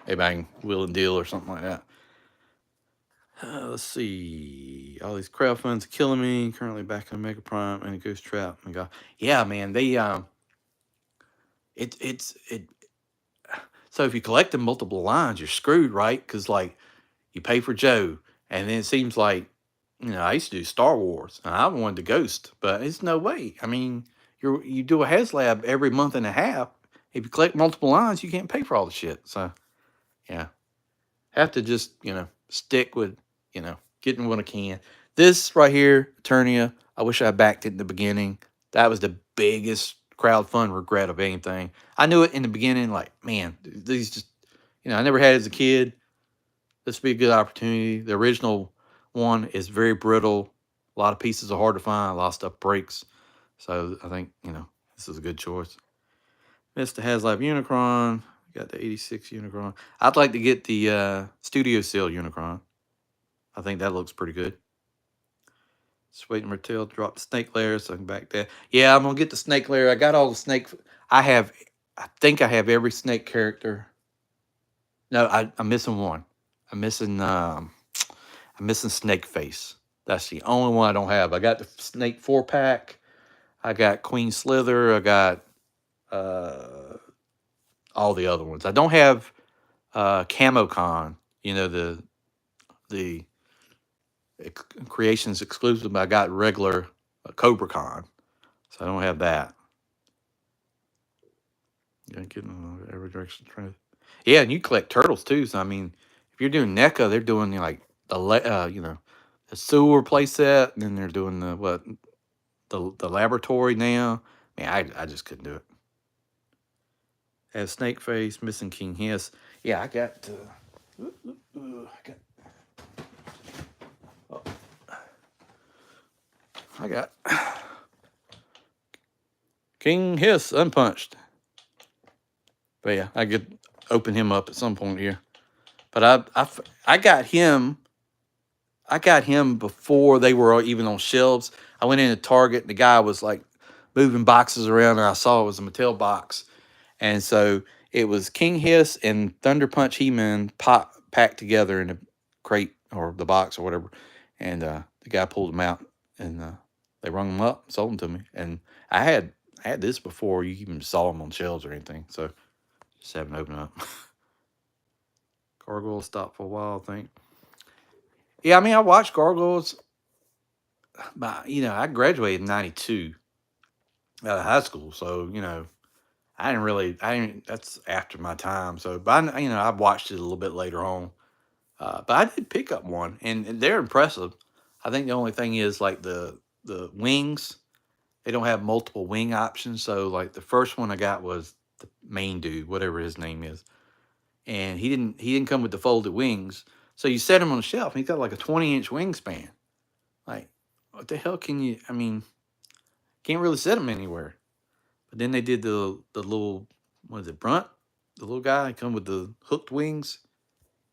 Maybe I can wheel and deal or something like that. Let's see. All these crowdfunds are killing me. Currently back in Mega Prime and a Ghost Trap. And go, yeah, man. They it. So if you collect the multiple lines, you're screwed, right? Because like you pay for Joe, and then it seems like I used to do Star Wars, and I wanted the Ghost, but it's no way. I mean, you do a HasLab every month and a half. If you collect multiple lines, you can't pay for all the shit. So yeah, have to just stick with getting what I can. This right here, Eternia, I wish I backed it in the beginning. That was the biggest crowdfund regret of anything. I knew it in the beginning, like, man, these just I never had it as a kid. This would be a good opportunity. The original one is very brittle. A lot of pieces are hard to find. A lot of stuff breaks. So I think, this is a good choice. Mr. HasLab Unicron. Got the 86 Unicron. I'd like to get the Studio Seal Unicron. I think that looks pretty good. Just waiting for Tail to drop the snake layer so I can back that. Yeah, I'm going to get the snake layer. I got all the snake. I think I have every snake character. No, I'm missing one. I'm missing Snake Face. That's the only one I don't have. I got the Snake 4-pack. I got Queen Slither. I got all the other ones. I don't have CamoCon. The Creations exclusive. But I got regular Cobra Con, so I don't have that. Getting in every direction. Yeah, and you collect turtles too. So I mean, if you're doing NECA, they're doing like the sewer playset, and then they're doing the laboratory now. Man, I just couldn't do it. Have Snake Face, missing King Hiss. Yeah, I got. I got King Hiss unpunched. But yeah, I could open him up at some point here. But I got him. I got him before they were even on shelves. I went into Target, and the guy was like moving boxes around, and I saw it was a Mattel box. And so it was King Hiss and Thunder Punch He-Man packed together in a crate or the box or whatever. And the guy pulled them out, and they rung them up, sold them to me. And I had this before you even saw them on shelves or anything. So just haven't opened up. Gargoyle stopped for a while, I think. Yeah, I mean, I watched Gargoyles. But, I graduated in 92 out of high school. So, that's after my time. So, but, I watched it a little bit later on. But I did pick up one, and they're impressive. I think the only thing is, like, the wings, they don't have multiple wing options. So, like, the first one I got was the main dude, whatever his name is. And he didn't come with the folded wings. So you set him on the shelf, and he's got like a 20-inch wingspan. Like, what the hell can you? I mean, can't really set him anywhere. But then they did the little, what is it, Brunt, the little guy, come with the hooked wings,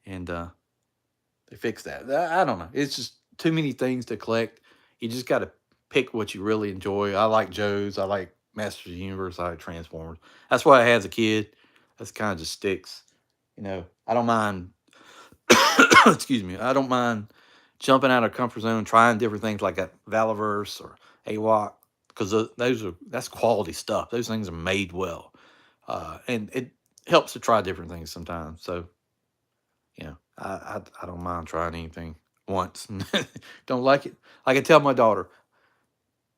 and they fixed that. I don't know. It's just too many things to collect. You just got to pick what you really enjoy. I like Joe's. I like Masters of the Universe. I like Transformers. That's what I had as a kid. That's kind of just sticks. I don't mind. Excuse me. I don't mind jumping out of comfort zone, trying different things like that Valaverse or AWOC, because that's quality stuff. Those things are made well, and it helps to try different things sometimes. So, I don't mind trying anything once. Don't like it. Like I tell my daughter,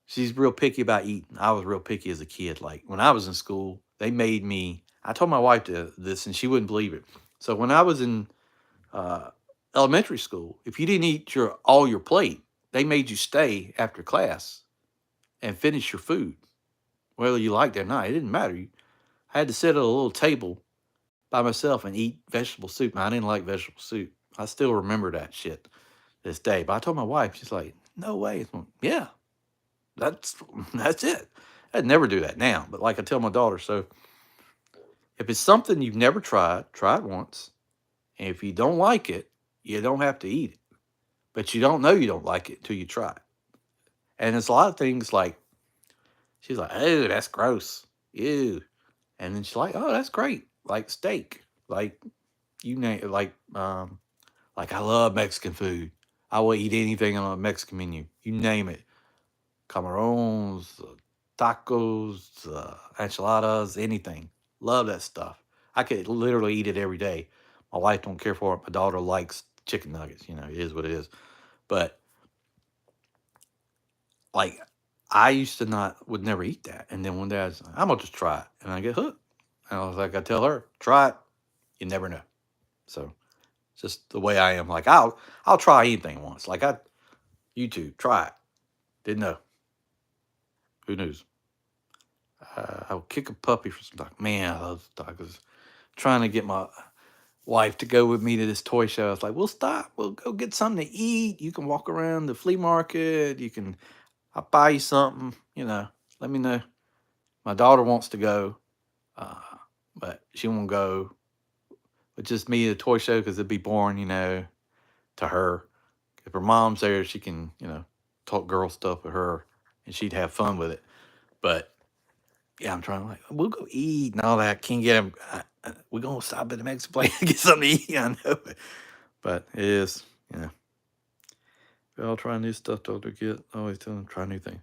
she's real picky about eating. I was real picky as a kid. Like when I was in school, they made me. I told my wife this, and she wouldn't believe it. So when I was in uh, elementary school, if you didn't eat all your plate, they made you stay after class and finish your food, whether you liked it or not. It didn't matter. I had to sit at a little table by myself and eat vegetable soup. Now, I didn't like vegetable soup. I still remember that shit this day. But I told my wife, she's like, "No way." Yeah, that's it. I'd never do that now. But like I tell my daughter, so If it's something you've never tried, try it once. And if you don't like it, you don't have to eat it. But you don't know you don't like it until you try it. And it's a lot of things like she's like, oh, that's gross. Ew. And then she's like, oh, that's great. Like steak. Like you name it, like I love Mexican food. I will eat anything on a Mexican menu. You name it. Camarones, tacos, enchiladas, anything. Love that stuff. I could literally eat it every day. My wife don't care for it. My daughter likes chicken nuggets. You know, it is what it is. But like, I used to not would never eat that, and then one day I was like, I'm gonna just try it, and I get hooked. And I was like, I tell her, try it. You never know. So it's just the way I am. Like I'll try anything once. Like YouTube, try it. Didn't know. Who knows? I would kick a puppy for some tacos. Man, I love tacos. Trying to get my wife to go with me to this toy show. I was like, we'll stop. We'll go get something to eat. You can walk around the flea market. I'll buy you something. You know, let me know. My daughter wants to go, uh, but she won't go with just me at the toy show because it'd be boring, to her. If her mom's there, she can, talk girl stuff with her and she'd have fun with it. But yeah, I'm trying to like, we'll go eat and all that. Can't get them. We're going to stop at the Mexican place and get something to eat. I know. But it is, we all try new stuff till they get, always tell them try new things.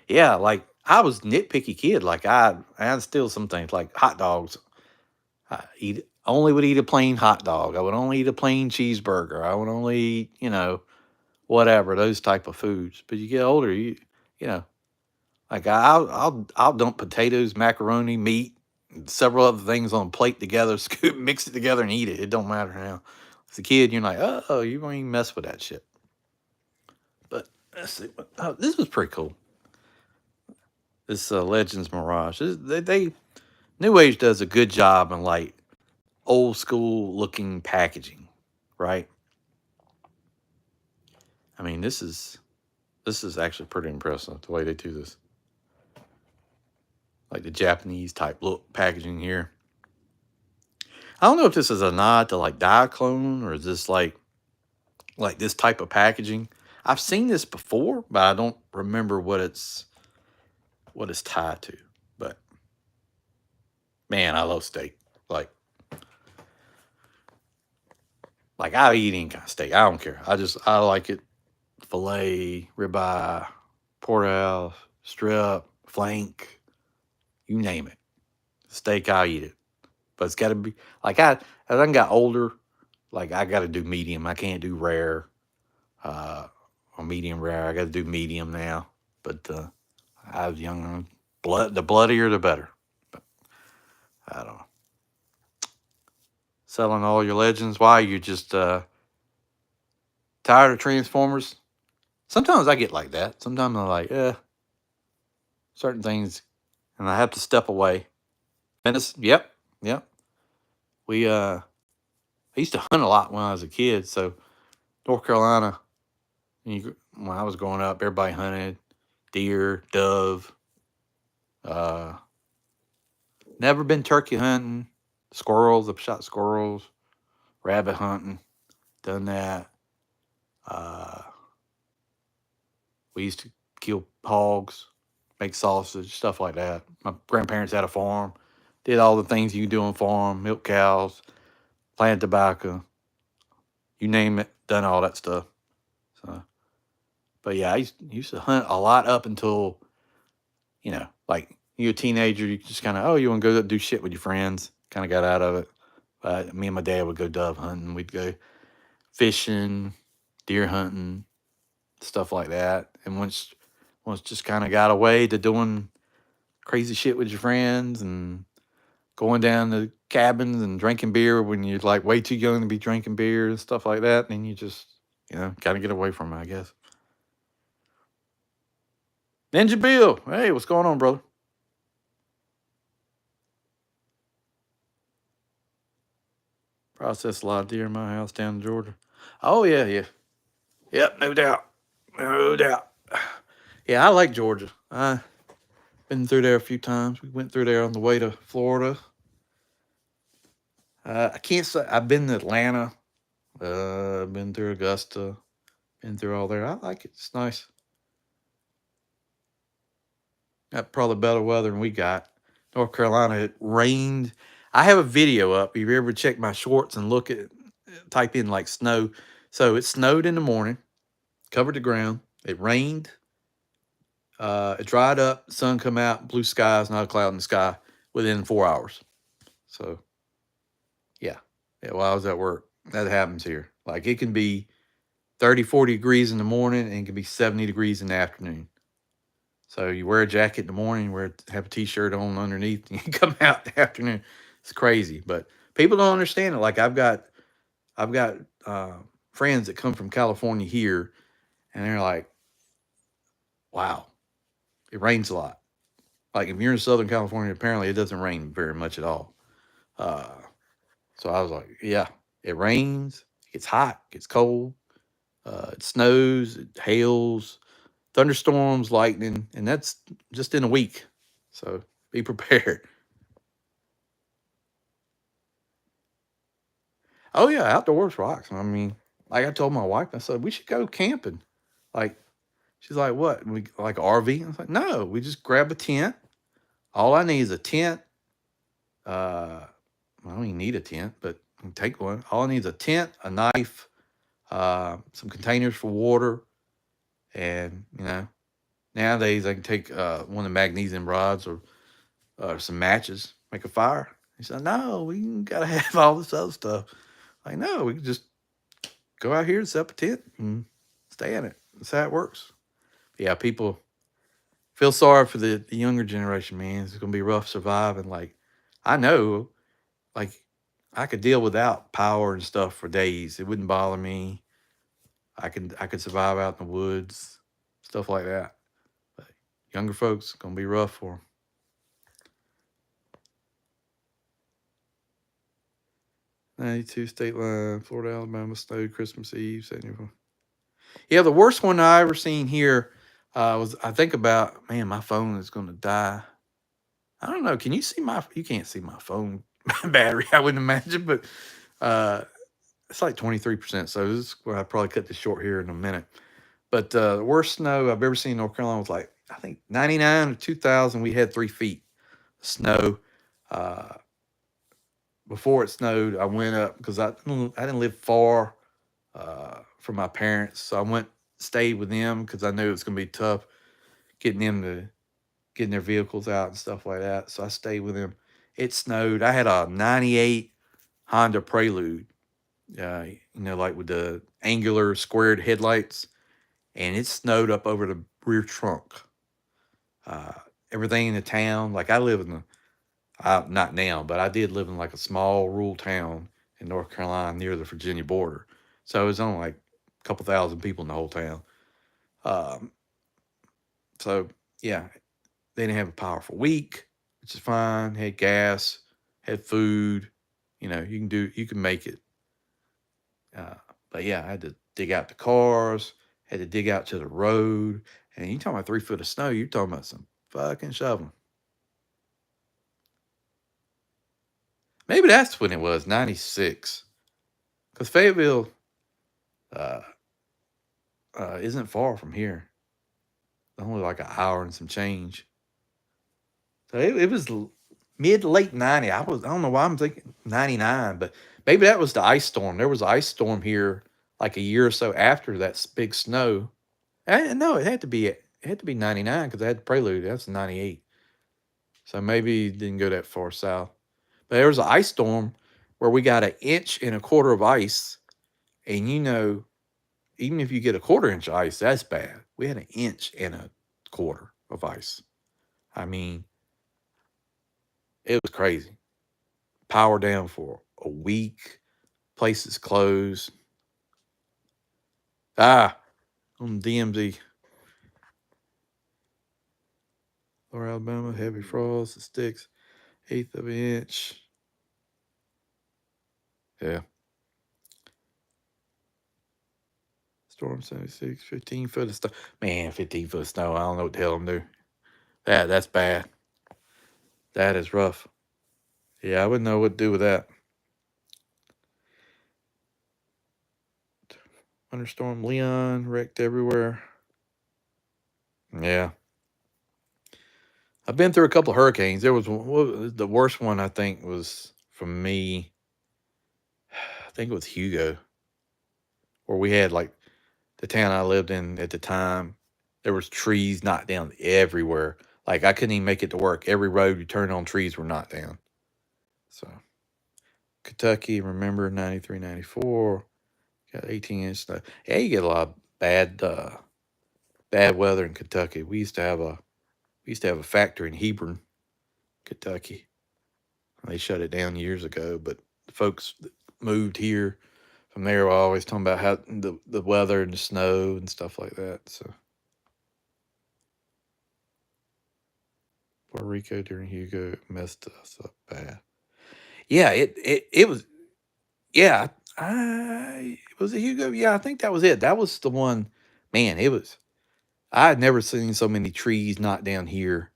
Yeah, like I was nitpicky kid. Like I'd steal some things like hot dogs. I only would eat a plain hot dog. I would only eat a plain cheeseburger. I would only eat, whatever, those type of foods. But you get older, you know, like I'll dump potatoes, macaroni, meat, and several other things on a plate together, scoop, mix it together, and eat it. It don't matter now. As a kid, you're like, oh, you won't even mess with that shit. But let's see. Oh, this was pretty cool. This Legends Mirage. They New Age does a good job in like old school looking packaging, right? I mean, this is actually pretty impressive the way they do this. Like the Japanese type look packaging here. I don't know if this is a nod to like Diaclone or is this like this type of packaging. I've seen this before, but I don't remember what it's tied to. But man, I love steak. Like I eat any kind of steak. I don't care. I like it. Filet, ribeye, porterhouse, strip, flank, you name it. Steak, I eat it. But it's got to be like as I got older, like I got to do medium. I can't do rare uh, or medium rare. I got to do medium now. But I was younger. The bloodier, the better. But I don't know. Selling all your legends. Why you just tired of Transformers? Sometimes I get like that. Sometimes I'm like, certain things, and I have to step away. Venice, yep, yep. I used to hunt a lot when I was a kid. So North Carolina, when I was growing up, everybody hunted deer, dove. Uh, Never been turkey hunting, squirrels. I've shot squirrels, rabbit hunting, done that. Uh, we used to kill hogs, make sausage, stuff like that. My grandparents had a farm, did all the things you can do on farm, milk cows, plant tobacco, you name it, done all that stuff. So, but yeah, I used to hunt a lot up until, like you're a teenager, you just kind of, oh, you want to go do shit with your friends. Kind of got out of it. Me and my dad would go dove hunting. We'd go fishing, deer hunting, stuff like that. And once just kind of got away to doing crazy shit with your friends and going down to cabins and drinking beer when you're like way too young to be drinking beer and stuff like that. And you just, kind of get away from it, I guess. Ninja Bill, hey, what's going on, brother? Process a lot of deer in my house down in Georgia. Oh yeah, yeah, yep, no doubt, no doubt. Yeah, I like Georgia. I been through there a few times. We went through there on the way to Florida. I can't say I've been to Atlanta. Been through Augusta. Been through all there. I like it. It's nice. Got probably better weather than we got. North Carolina, it rained. I have a video up. If you ever check my shorts and look at, type in like snow. So it snowed in the morning, covered the ground. It rained. It dried up. Sun come out. Blue skies, not a cloud in the sky within 4 hours. So yeah, yeah. While I was at work, that happens here. Like it can be 30, 40 degrees in the morning, and it can be 70 degrees in the afternoon. So you wear a jacket in the morning, have a t-shirt on underneath, and you come out in the afternoon. It's crazy, but people don't understand it. Like I've got friends that come from California here, and they're like, "Wow, it rains a lot." Like if you're in Southern California, apparently it doesn't rain very much at all. Uh, so I was like, "Yeah, it rains. It gets hot, it gets cold, it snows, it hails, thunderstorms, lightning, and that's just in a week. So be prepared." Oh yeah, outdoors rocks. I mean, like I told my wife, I said we should go camping. Like she's like, "What? We like RV?" I was like, "No, we just grab a tent. All I need is a tent. I don't even need a tent, but I can take one. All I need is a tent, a knife, some containers for water, and nowadays I can take one of the magnesium rods or some matches, make a fire." He said, "No, we gotta have all this other stuff." Like, no, we can just go out here and set up a tent and stay in it. That's how it works. Yeah, people feel sorry for the younger generation, man. It's gonna be rough surviving. Like, I know, like, I could deal without power and stuff for days. It wouldn't bother me. I could survive out in the woods, stuff like that. But younger folks gonna be rough for them. 92 state line, Florida, Alabama, snowed Christmas Eve. 74. Yeah, the worst one I ever seen here was I think about, man, my phone is gonna die. I don't know. Can you see my? You can't see my phone battery. I wouldn't imagine, but uh, it's like 23%. So this is where I probably cut this short here in a minute. But the worst snow I've ever seen in North Carolina was like I think 99 or 2000. We had 3 feet of snow. Uh, Before it snowed, I went up because I didn't live far from my parents, so I went stayed with them because I knew it was gonna be tough getting them to getting their vehicles out and stuff like that. So I stayed with them. It snowed. I had a '98 Honda Prelude, like with the angular squared headlights, and it snowed up over the rear trunk. Uh, Everything in the town, like I live in not now, but I did live in like a small rural town in North Carolina near the Virginia border. So it was only like a couple thousand people in the whole town. Um, so yeah, they didn't have a power for a week, which is fine. Had gas, had food. You can make it. Uh, but yeah, I had to dig out the cars, had to dig out to the road. And you talking about 3 foot of snow, you're talking about some fucking shoveling. Maybe that's when it was, 96. Because Fayetteville uh, isn't far from here. Only like an hour and some change. So it was mid late 90. I don't know why I'm thinking 99, but maybe that was the ice storm. There was an ice storm here like a year or so after that big snow. No, it had to be 99 because I had the Prelude. That's 98. So maybe it didn't go that far south. But there was an ice storm where we got 1.25 inches of ice. And even if you get 1/4 inch of ice, that's bad. We had 1.25 inches of ice. I mean, it was crazy. Power down for a week. Places closed. On DMZ. Lower Alabama, heavy frost, it sticks. 1/8 of an inch. Yeah. Storm 76, 15 foot of snow. Man, 15 foot of snow. I don't know what the hell I'm doing. That's bad. That is rough. Yeah, I wouldn't know what to do with that. Winter Storm Leon wrecked everywhere. Yeah. I've been through a couple of hurricanes. There was the worst one, I think, was for me. I think it was Hugo, where we had like the town I lived in at the time. There was trees knocked down everywhere. Like I couldn't even make it to work. Every road you turned on, trees were knocked down. So Kentucky, remember 93, 94, got 18-inch snow. Yeah, you get a lot of bad weather in Kentucky. We used to have a factory in Hebron, Kentucky. They shut it down years ago, but the folks that moved here from there were always talking about how the weather and the snow and stuff like that. So Puerto Rico during Hugo messed us up bad. Yeah, it was. Yeah, I was it Hugo. Yeah, I think that was it. That was the one. Man, it was. I had never seen so many trees knocked down here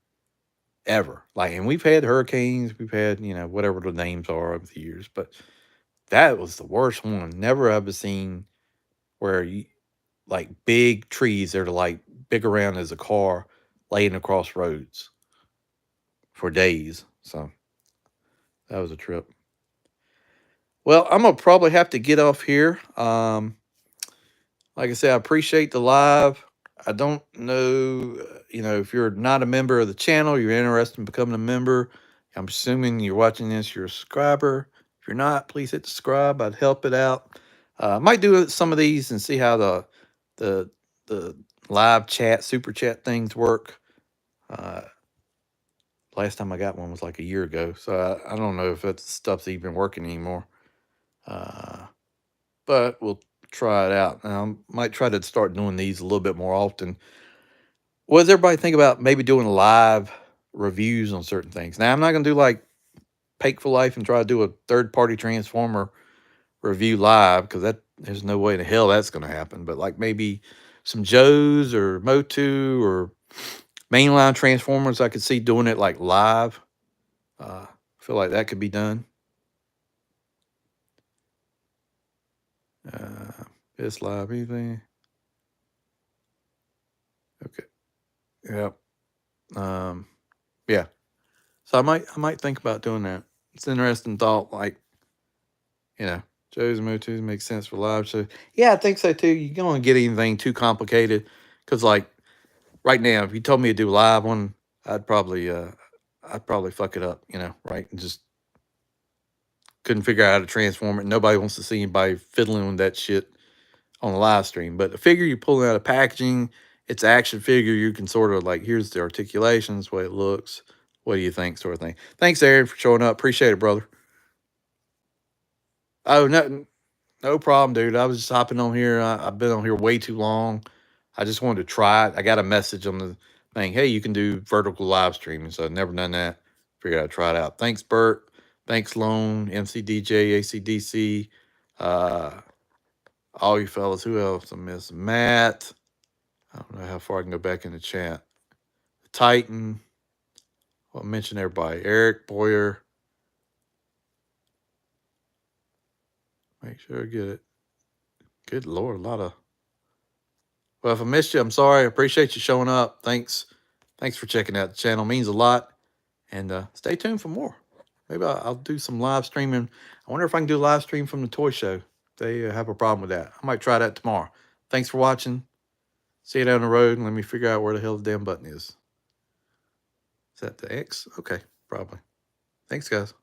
ever. Like, and we've had hurricanes, we've had whatever the names are over the years, but that was the worst one. Never ever seen where you like big trees that are like big around as a car laying across roads for days. So that was a trip. Well, I'm gonna probably have to get off here. Like I said, I appreciate the live. I don't know, if you're not a member of the channel, you're interested in becoming a member. I'm assuming you're watching this, you're a subscriber. If you're not, please hit subscribe. I'd help it out. I might do some of these and see how the the live chat, super chat things work. Uh, Last time I got one was like a year ago, so I don't know if that stuff's even working anymore. Uh, but we'll try it out. Might try to start doing these a little bit more often. What does everybody think about maybe doing live reviews on certain things? Now, I'm not going to do like Pake for Life and try to do a third party transformer review live because there's no way in hell that's going to happen. But like maybe some Joes or Motu or mainline transformers, I could see doing it like live. I feel like that could be done. Uh, it's live, anything? Okay. Yep. Yeah. So I might think about doing that. It's an interesting thought. Like, you know, Joe's and Motu's makes sense for live. So yeah, I think so too. You don't want to get anything too complicated because like right now, if you told me to do a live one, I'd probably fuck it up. Right, and just couldn't figure out how to transform it. Nobody wants to see anybody fiddling with that shit on a live stream. But the figure you pull out of packaging, it's an action figure. You can sort of like, here's the articulations, the way it looks. What do you think, sort of thing. Thanks, Aaron, for showing up. Appreciate it, brother. Oh, no problem, dude. I was just hopping on here. I've been on here way too long. I just wanted to try it. I got a message on the thing. Hey, you can do vertical live streaming. So I've never done that. Figured I'd try it out. Thanks, Bert. Thanks, Lone, MCDJ, ACDC. Uh, all you fellas. Who else I missed? Matt. I don't know how far I can go back in the chat. Titan. I'll mention everybody. Eric Boyer. Make sure I get it. Good Lord, a lot of. Well, if I missed you, I'm sorry. I appreciate you showing up. Thanks for checking out the channel. It means a lot. And stay tuned for more. Maybe I'll do some live streaming. I wonder if I can do a live stream from the toy show. They have a problem with that. I might try that tomorrow. Thanks for watching. See you down the road and let me figure out where the hell the damn button is. Is that the X? Okay, probably. Thanks, guys.